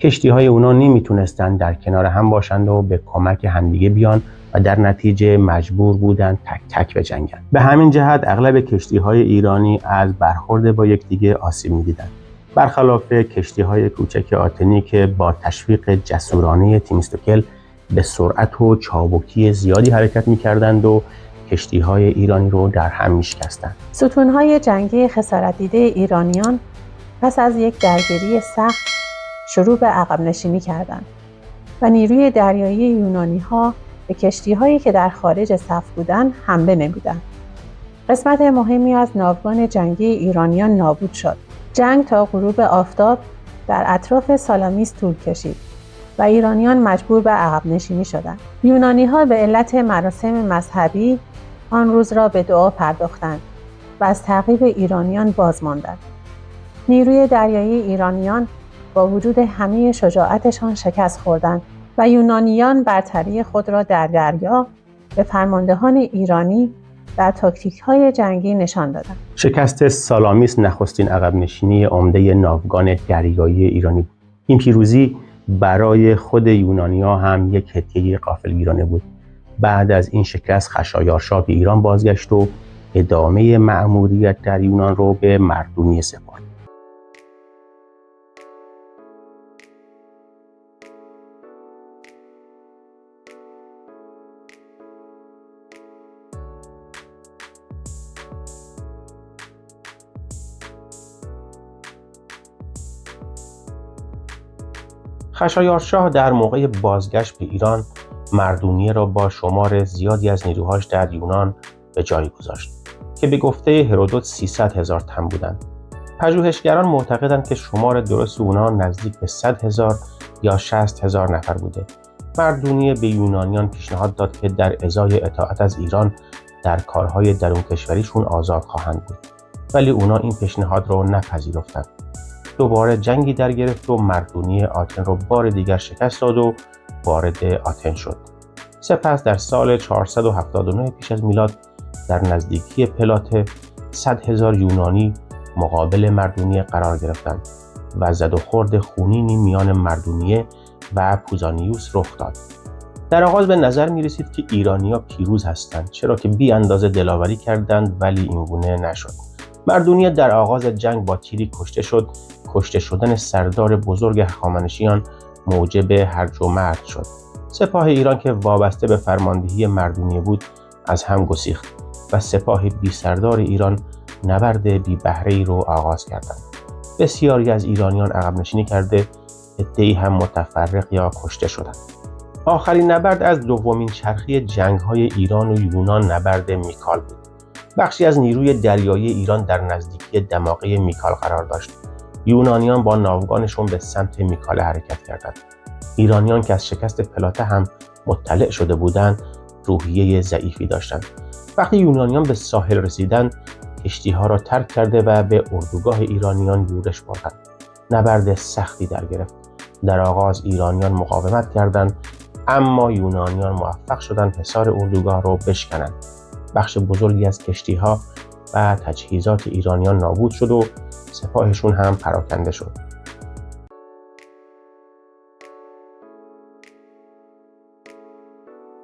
Speaker 1: کشتی‌های اونا نمیتونستن در کنار هم باشند و به کمک همدیگه بیان و در نتیجه مجبور بودن تک تک بجنگن. به همین جهت اغلب کشتی‌های ایرانی از برخورد با یکدیگه آسیب می‌دیدند. برخلاف کشتی‌های کوچک آتنی که با تشویق جسورانه تیمیستوکل به سرعت و چابکی زیادی حرکت می‌کردند و کشتی‌های ایرانی رو در هم می‌شکستند.
Speaker 2: ستون‌های جنگی خسارت دیده ایرانیان پس از یک درگیری سخت شروع به عقب نشینی کردند و نیروی دریایی یونانی‌ها به کشتی‌هایی که در خارج صف بودند حمله نمودند. قسمت مهمی از ناوگان جنگی ایرانیان نابود شد. جنگ تا غروب آفتاب در اطراف سالامیس طول کشید و ایرانیان مجبور به عقب نشینی شدند. یونانی‌ها به علت مراسم مذهبی آن روز را به دعا پرداختند و از تعقیب ایرانیان باز ماندند. نیروی دریایی ایرانیان با وجود همه شجاعتشان شکست خوردند و یونانیان برتری خود را در دریا به فرماندهان ایرانی در تاکتیک‌های جنگی نشان دادند.
Speaker 1: شکست سالامیس نخستین عقب نشینی عمده ناوگان دریایی ایرانی بود. این پیروزی برای خود یونانی‌ها هم یک هدیه غافلگیرانه بود. بعد از این شکست خشایارشا به ایران بازگشت و ادامه مأموریت در یونان رو به مردونیه سپرد. خشایارشا در موقع بازگشت به ایران مردونیه را با شمار زیادی از نیروهاش در یونان به جای گذاشت که به گفته هرودوت 300,000 تن بودند. پژوهشگران معتقدند که شمار درست اونا نزدیک به 100,000 یا 60,000 نفر بوده. مردونیه به یونانیان پیشنهاد داد که در ازای اطاعت از ایران در کارهای درون کشوریشون آزاد خواهند بود، ولی اونا این پیشنهاد رو نپذیرفتند. دوباره جنگی در گرفت و مردونیه آتن رو بار دیگر شکست داد و وارد آتن شد. سپس در سال 479 پیش از میلاد در نزدیکی پلاته 100,000 یونانی مقابل مردونیه قرار گرفتند و زد و خورد خونینی میان مردونیه و پوزانیوس رخ داد. در آغاز به نظر می رسید که ایرانی‌ها پیروز هستند، چرا که بی اندازه دلاوری کردند، ولی این گونه نشد. مردونیه در آغاز جنگ با تیری کشته شد. کشته شدن سردار بزرگ هخامنشیان موجب هرج و مرج شد. سپاه ایران که وابسته به فرماندهی مردونیه بود از هم گسیخت و سپاه بی سردار ایران نبرد بی بهره‌ای رو آغاز کردند. بسیاری از ایرانیان عقب نشینی کرده، عده‌ای هم متفرق یا کشته شدند. آخرین نبرد از دومین چرخی جنگ‌های ایران و یونان نبرد میکال بود. بخشی از نیروی دریایی ایران در نزدیکی دماغه میکال قرار داشت. یونانیان با ناوگانشون به سمت میکال حرکت کردند. ایرانیان که از شکست پلاته هم مطلع شده بودند، روحیه ضعیفی داشتند. وقتی یونانیان به ساحل رسیدند، کشتی‌ها را ترک کرده و به اردوگاه ایرانیان یورش بردند. نبرد سختی در گرفت. در آغاز ایرانیان مقاومت کردند، اما یونانیان موفق شدند حصار اردوگاه را بشکنند. بخش بزرگی از کشتی‌ها و تجهیزات ایرانیان نابود شد و سپاهشون هم پراکنده شد.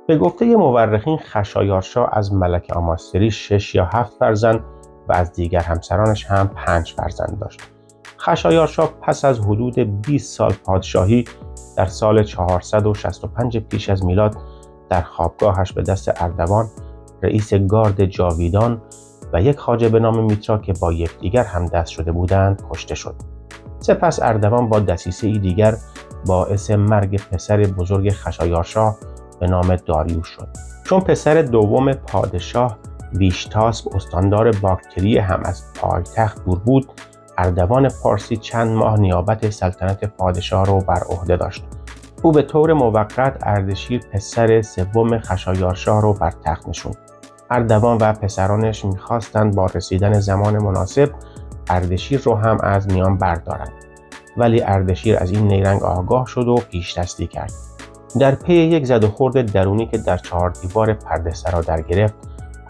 Speaker 1: به گفته مورخین خشایارشا از ملکه آماستری 6 یا 7 فرزند و از دیگر همسرانش هم 5 فرزند داشت. خشایارشا پس از حدود 20 سال پادشاهی در سال 465 پیش از میلاد در خوابگاهش به دست اردوان، رئیس گارد جاویدان و یک خواجه به نام میترا که با یکدیگر همدست شده بودند کشته شد. سپس اردوان با دسیسه‌ای دیگر باعث مرگ پسر بزرگ خشایارشا به نام داریوش شد. چون پسر دوم پادشاه ویشتاسپ استاندار باکتری هم از پایتخت دور بود، اردوان پارسی چند ماه نیابت سلطنت پادشاه را بر عهده داشت. او به طور موقت اردشیر پسر سوم خشایارشا را بر تخت نشوند. اردوان و پسرانش می‌خواستند با رسیدن زمان مناسب اردشیر رو هم از میان بردارند، ولی اردشیر از این نیرنگ آگاه شد و پیش‌دستی کرد. در پی یک زد و خورد درونی که در 4 دیوار پرده‌سرا در گرفت،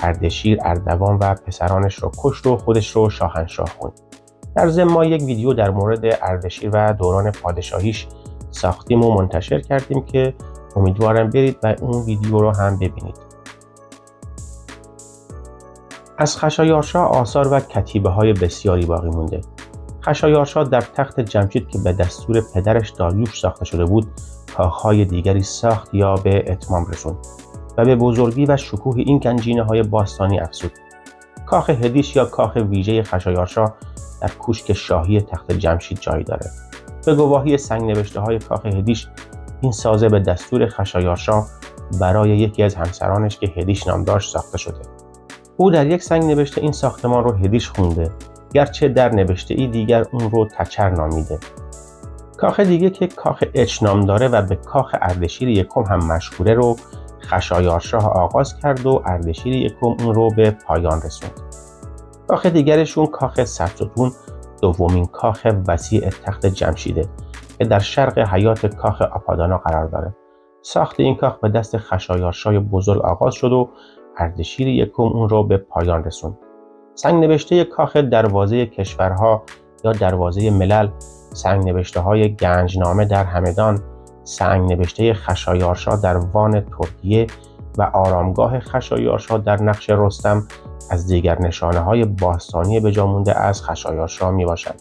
Speaker 1: اردشیر اردوان و پسرانش رو کشت و خودش رو شاهنشاه خوند. در ضمن ما یک ویدیو در مورد اردشیر و دوران پادشاهیش ساختیم و منتشر کردیم که امیدوارم برید و اون ویدیو رو هم ببینید. از خشایارشا آثار و کتیبه‌های بسیاری باقی مونده. خشایارشا در تخت جمشید که به دستور پدرش داریوش ساخته شده بود، کاخهای دیگری ساخت یا به اتمام رسوند و به بزرگی و شکوه این گنجینه‌های باستانی افزود. کاخ هدیش یا کاخ ویژه خشایارشا در کوشک شاهی تخت جمشید جای داره. به گواهی سنگ‌نوشته‌های کاخ هدیش، این سازه به دستور خشایارشا برای یکی از همسرانش که هدیش نام داشت ساخته شده. او در یک سنگ نوشته این ساختمان رو هدیش خونده، گرچه در نوشته‌ای دیگر اون رو تچر نامیده. کاخ دیگه که کاخ اچ نام داره و به کاخ اردشیر یکم هم مشهوره رو خشایارشا آغاز کرد و اردشیر یکم اون رو به پایان رسوند. کاخ دیگرشون کاخ صفستون دومین کاخ وسیع تخت جمشیده که در شرق حیات کاخ آپادانا قرار داره. ساخت این کاخ به دست خشایارشای بزرگ آغاز شد و اردشیر یکم اون رو به پایان رسوند. سنگ نوشته کاخ دروازه کشورها یا دروازه ملل، سنگ نوشته های گنجنامه در همدان، سنگ نوشته خشایارشا در وان ترکیه و آرامگاه خشایارشا در نقش رستم از دیگر نشانه های باستانی به جا مونده از خشایارشا می باشد.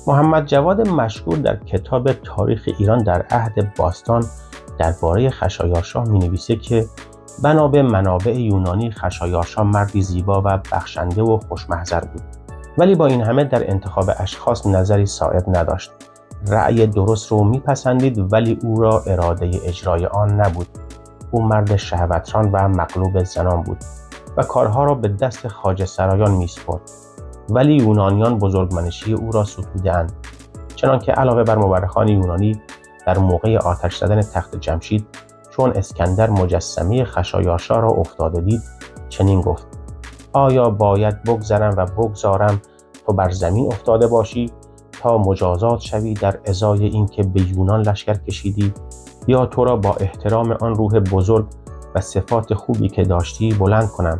Speaker 1: محمد جواد مشکور در کتاب تاریخ ایران در عهد باستان درباره خشایارشا می نویسه که بنا به منابع یونانی خشایارشا مردی زیبا و بخشنده و خوشمحضر بود، ولی با این همه در انتخاب اشخاص نظری صائب نداشت. رأی درست رو میپسندید ولی او را اراده اجرای آن نبود. او مرد شهوتران و مغلوب زنان بود و کارها را به دست خواجه سرایان میسپرد، ولی یونانیان بزرگمنشی او را ستوده‌اند. چنانکه علاوه بر مورخان یونانی در موقع آتش زدن تخت جمشید، چون اسکندر مجسمه خشایارشا را افتاده دید، چنین گفت: آیا باید بگذرم و بگذارم تو بر زمین افتاده باشی تا مجازات شوی در ازای اینکه به یونان لشکر کشیدی، یا تو را با احترام آن روح بزرگ و صفات خوبی که داشتی بلند کنم؟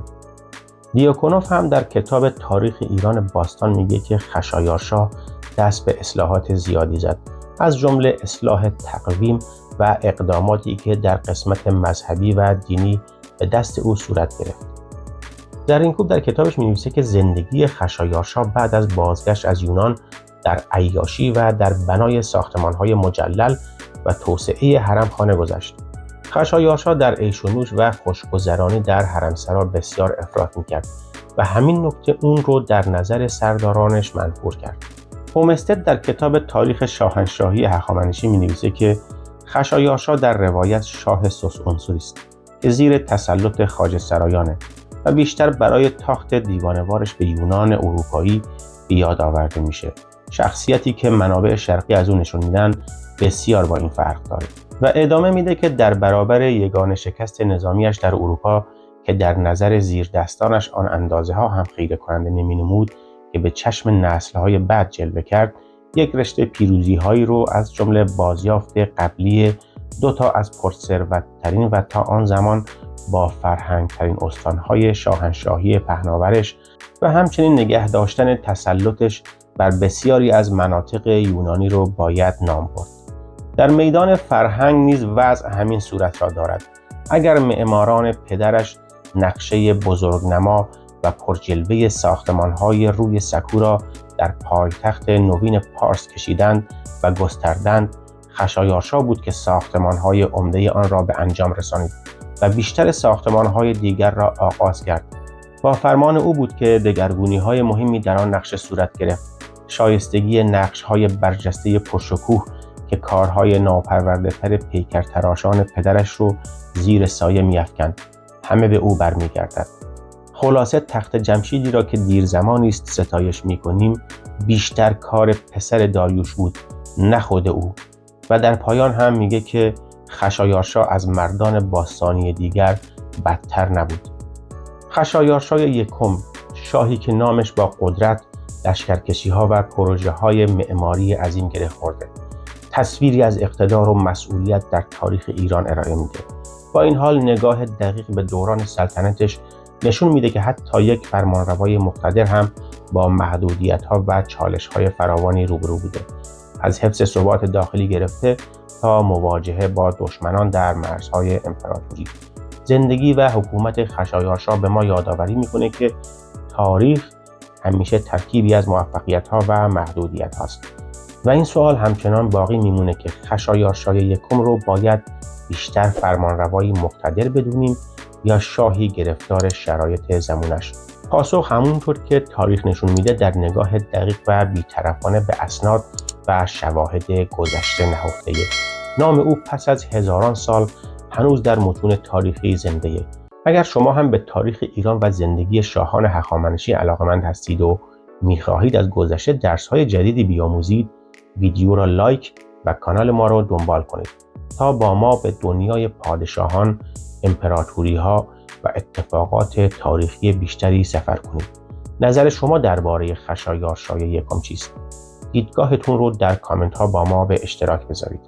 Speaker 1: دیاکونوف هم در کتاب تاریخ ایران باستان میگه که خشایارشا دست به اصلاحات زیادی زد، از جمله اصلاح تقویم و اقداماتی که در قسمت مذهبی و دینی به دست او صورت گرفت. زرینکوب در کتابش می‌نویسه که زندگی خشایارشا بعد از بازگشت از یونان در عیاشی و در بنای ساختمان‌های مجلل و توسعه حرمخانه گذشت. خشایارشا در عیش و نوش و خوشگذرانی در حرمسرا بسیار افراط می‌کرد و همین نکته اون رو در نظر سردارانش منفور کرد. هومستد در کتاب تاریخ شاهنشاهی هخامنشی می‌نویسه که خشایارشا در روایت شاه سوسعنصری است که زیر تسلط خواجه سرایانه و بیشتر برای تاخت دیوانوارش به یونان اروپایی به یاد آورده میشه. شخصیتی که منابع شرقی از اون نشون میدن بسیار با این فرق داره و ادامه میده که در برابر یگانه شکست نظامیش در اروپا که در نظر زیر دستانش آن اندازه ها هم خیره کننده نمینمود که به چشم نسل‌های بعد جلوه کرد، یک رشته پیروزی‌هایی رو از جمله بازیافت قبلی دو تا از پرثروت‌ترین و تا آن زمان با فرهنگ‌ترین استان‌های شاهنشاهی پهناورش و همچنین نگه داشتن تسلطش بر بسیاری از مناطق یونانی رو باید نام برد. در میدان فرهنگ نیز وضع همین صورت را دارد. اگر معماران پدرش نقشه بزرگنما و پرجلوه ساختمان‌های روی سکو را در پایتخت نوین پارس کشیدند و گستردند، خشایارشا بود که ساختمان‌های عمده آن را به انجام رسانید و بیشتر ساختمان‌های دیگر را آغاز کرد. با فرمان او بود که دگرگونی‌های مهمی در آن نقشه صورت گرفت. شایستگی نقش‌های برجسته پرشکوه که کارهای ناپرورده‌تر پیکرتراشان پدرش رو زیر سایه می‌افکند، همه به او برمیگردد. خلاصه تخت جمشیدی را که دیر زمانی است ستایش می‌کنیم، بیشتر کار پسر داریوش بود، نه خود او. و در پایان هم میگه که خشایارشا از مردان باستانی دیگر بدتر نبود. خشایارشای یکم، شاهی که نامش با قدرت، لشکرکشی‌ها و پروژه‌های معماری عظیم گره خورده، تصویری از اقتدار و مسئولیت در تاریخ ایران ارائه میده. با این حال نگاه دقیق به دوران سلطنتش نشون میده که حتی یک فرمانروای مقتدر هم با محدودیت‌ها و چالش‌های فراوانی روبرو بوده از حفظ ثبات داخلی گرفته تا مواجهه با دشمنان در مرزهای امپراتوری. زندگی و حکومت خشایارشا به ما یادآوری میکنه که تاریخ همیشه ترکیبی از موفقیت‌ها و محدودیت‌هاست و این سوال همچنان باقی میمونه که خشایارشای یکم رو باید بیشتر فرمانروایی مقتدر بدونیم یا شاهی گرفتار شرایط زمانش. پاسخ همونطور که تاریخ نشون میده در نگاه دقیق و بی‌طرفانه به اسناد و شواهد گذشته نهفته. نام او پس از هزاران سال هنوز در متون تاریخی زنده‌ای. اگر شما هم به تاریخ ایران و زندگی شاهان هخامنشی علاقه‌مند هستید و می‌خواهید از گذشته درس‌های جدیدی بیاموزید، ویدیو را لایک و کانال ما را دنبال کنید تا با ما به دنیای پادشاهان، امپراتوری‌ها و اتفاقات تاریخی بیشتری سفر کنید. نظر شما درباره خشایارشای یکم چیست؟ دیدگاهتون رو در کامنت‌ها با ما به اشتراک بذارید.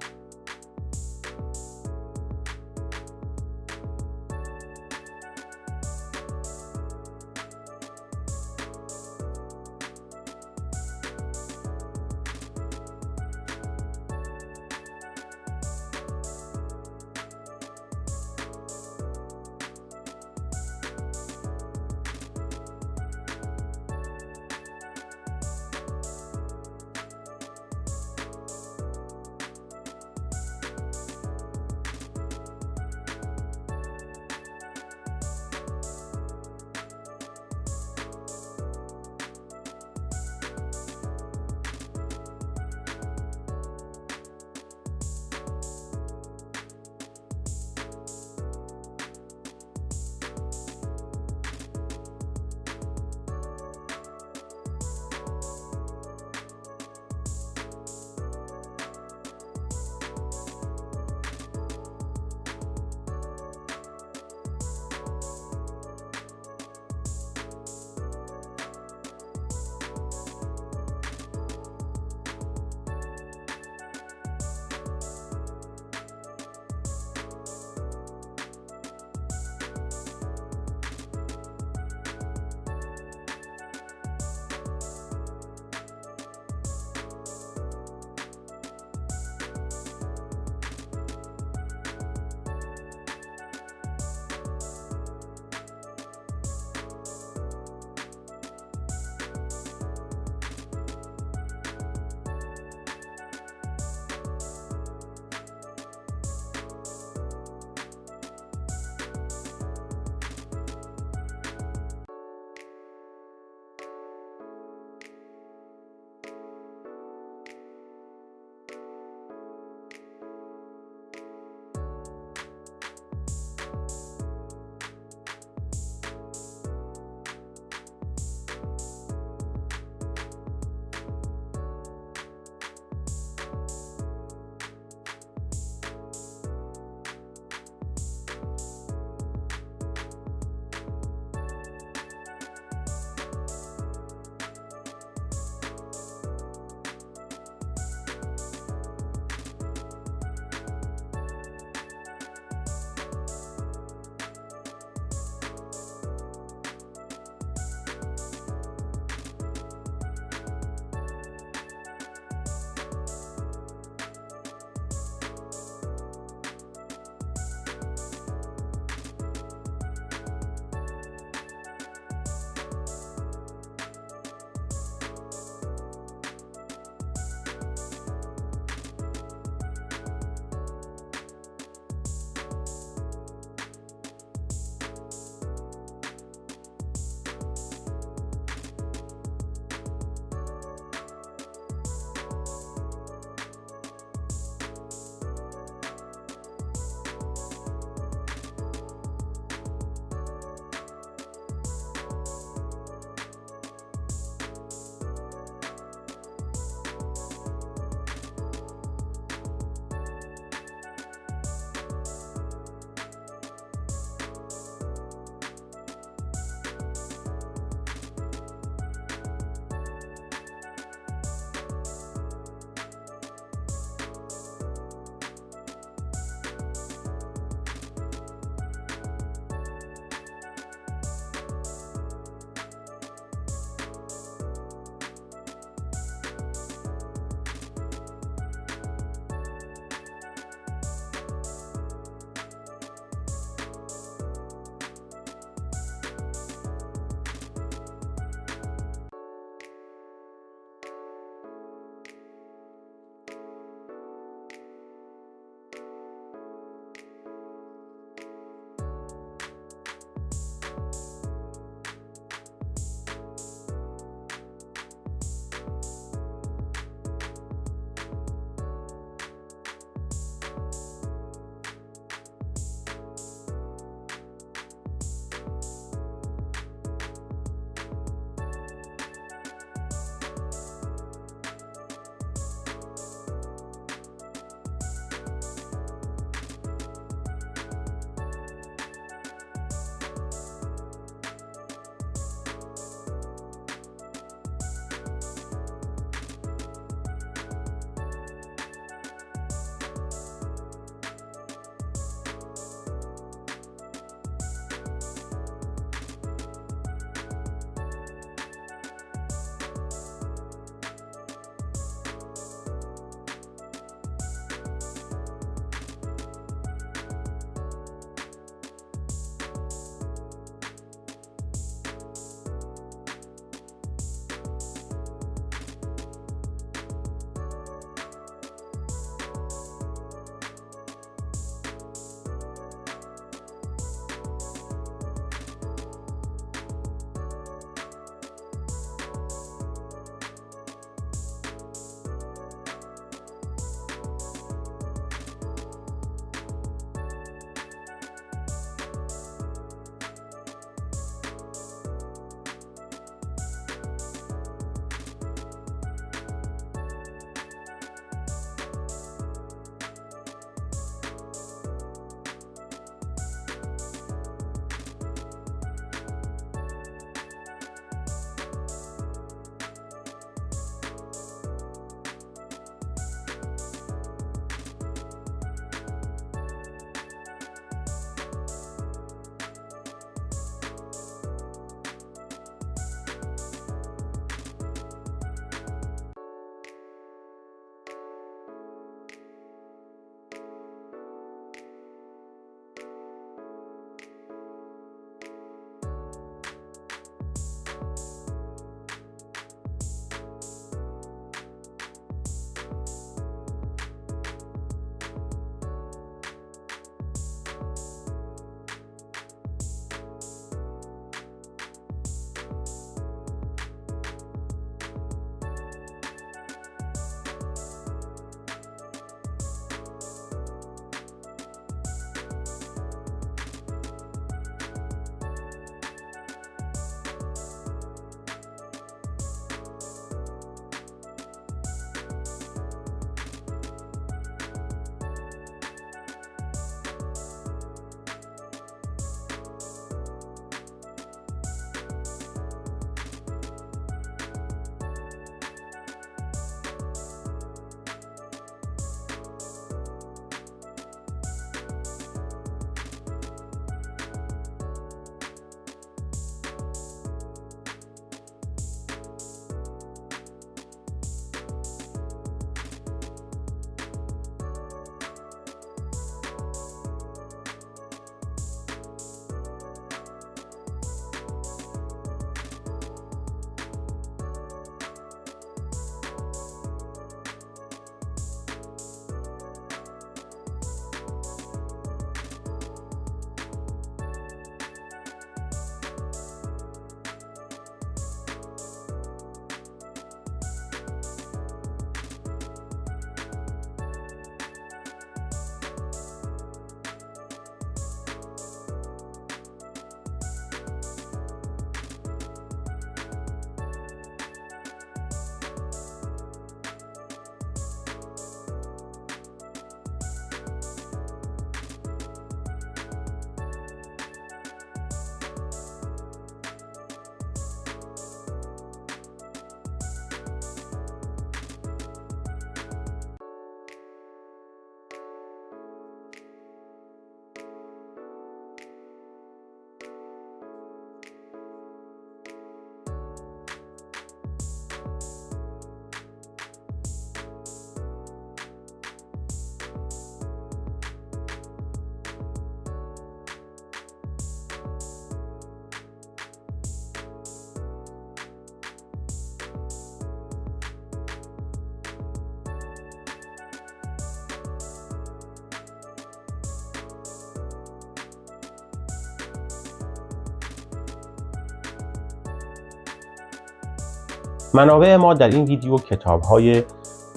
Speaker 1: منابع ما در این ویدیو کتاب‌های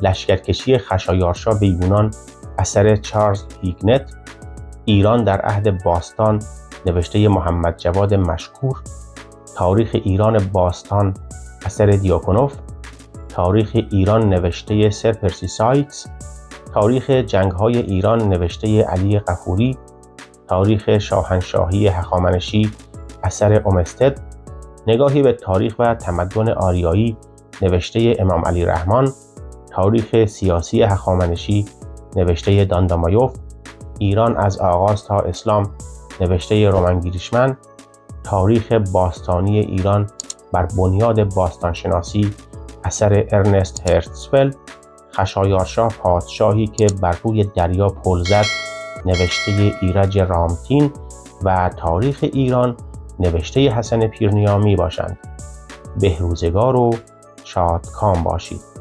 Speaker 1: لشکرکشی خشایارشا به یونان اثر چارلز هیگنت، ایران در عهد باستان نوشته محمد جواد مشکور، تاریخ ایران باستان اثر دیاکونوف، تاریخ ایران نوشته سر پرسی سایکس، تاریخ جنگ‌های ایران نوشته علی غفوری، تاریخ شاهنشاهی هخامنشی اثر اومستد، نگاهی به تاریخ و تمدن آریایی نوشته امام علی رحمان، تاریخ سیاسی هخامنشی نوشته داندامایوف، ایران از آغاز تا اسلام نوشته رومن گریشمن، تاریخ باستانی ایران بر بنیاد باستانشناسی اثر ارنست هرتزفلد، خشایارشا پادشاهی که بر روی دریا پل زد نوشته ایرج رامتین و تاریخ ایران نوشته حسن پیرنیا می باشند. بهروزگار و شادکام باشید.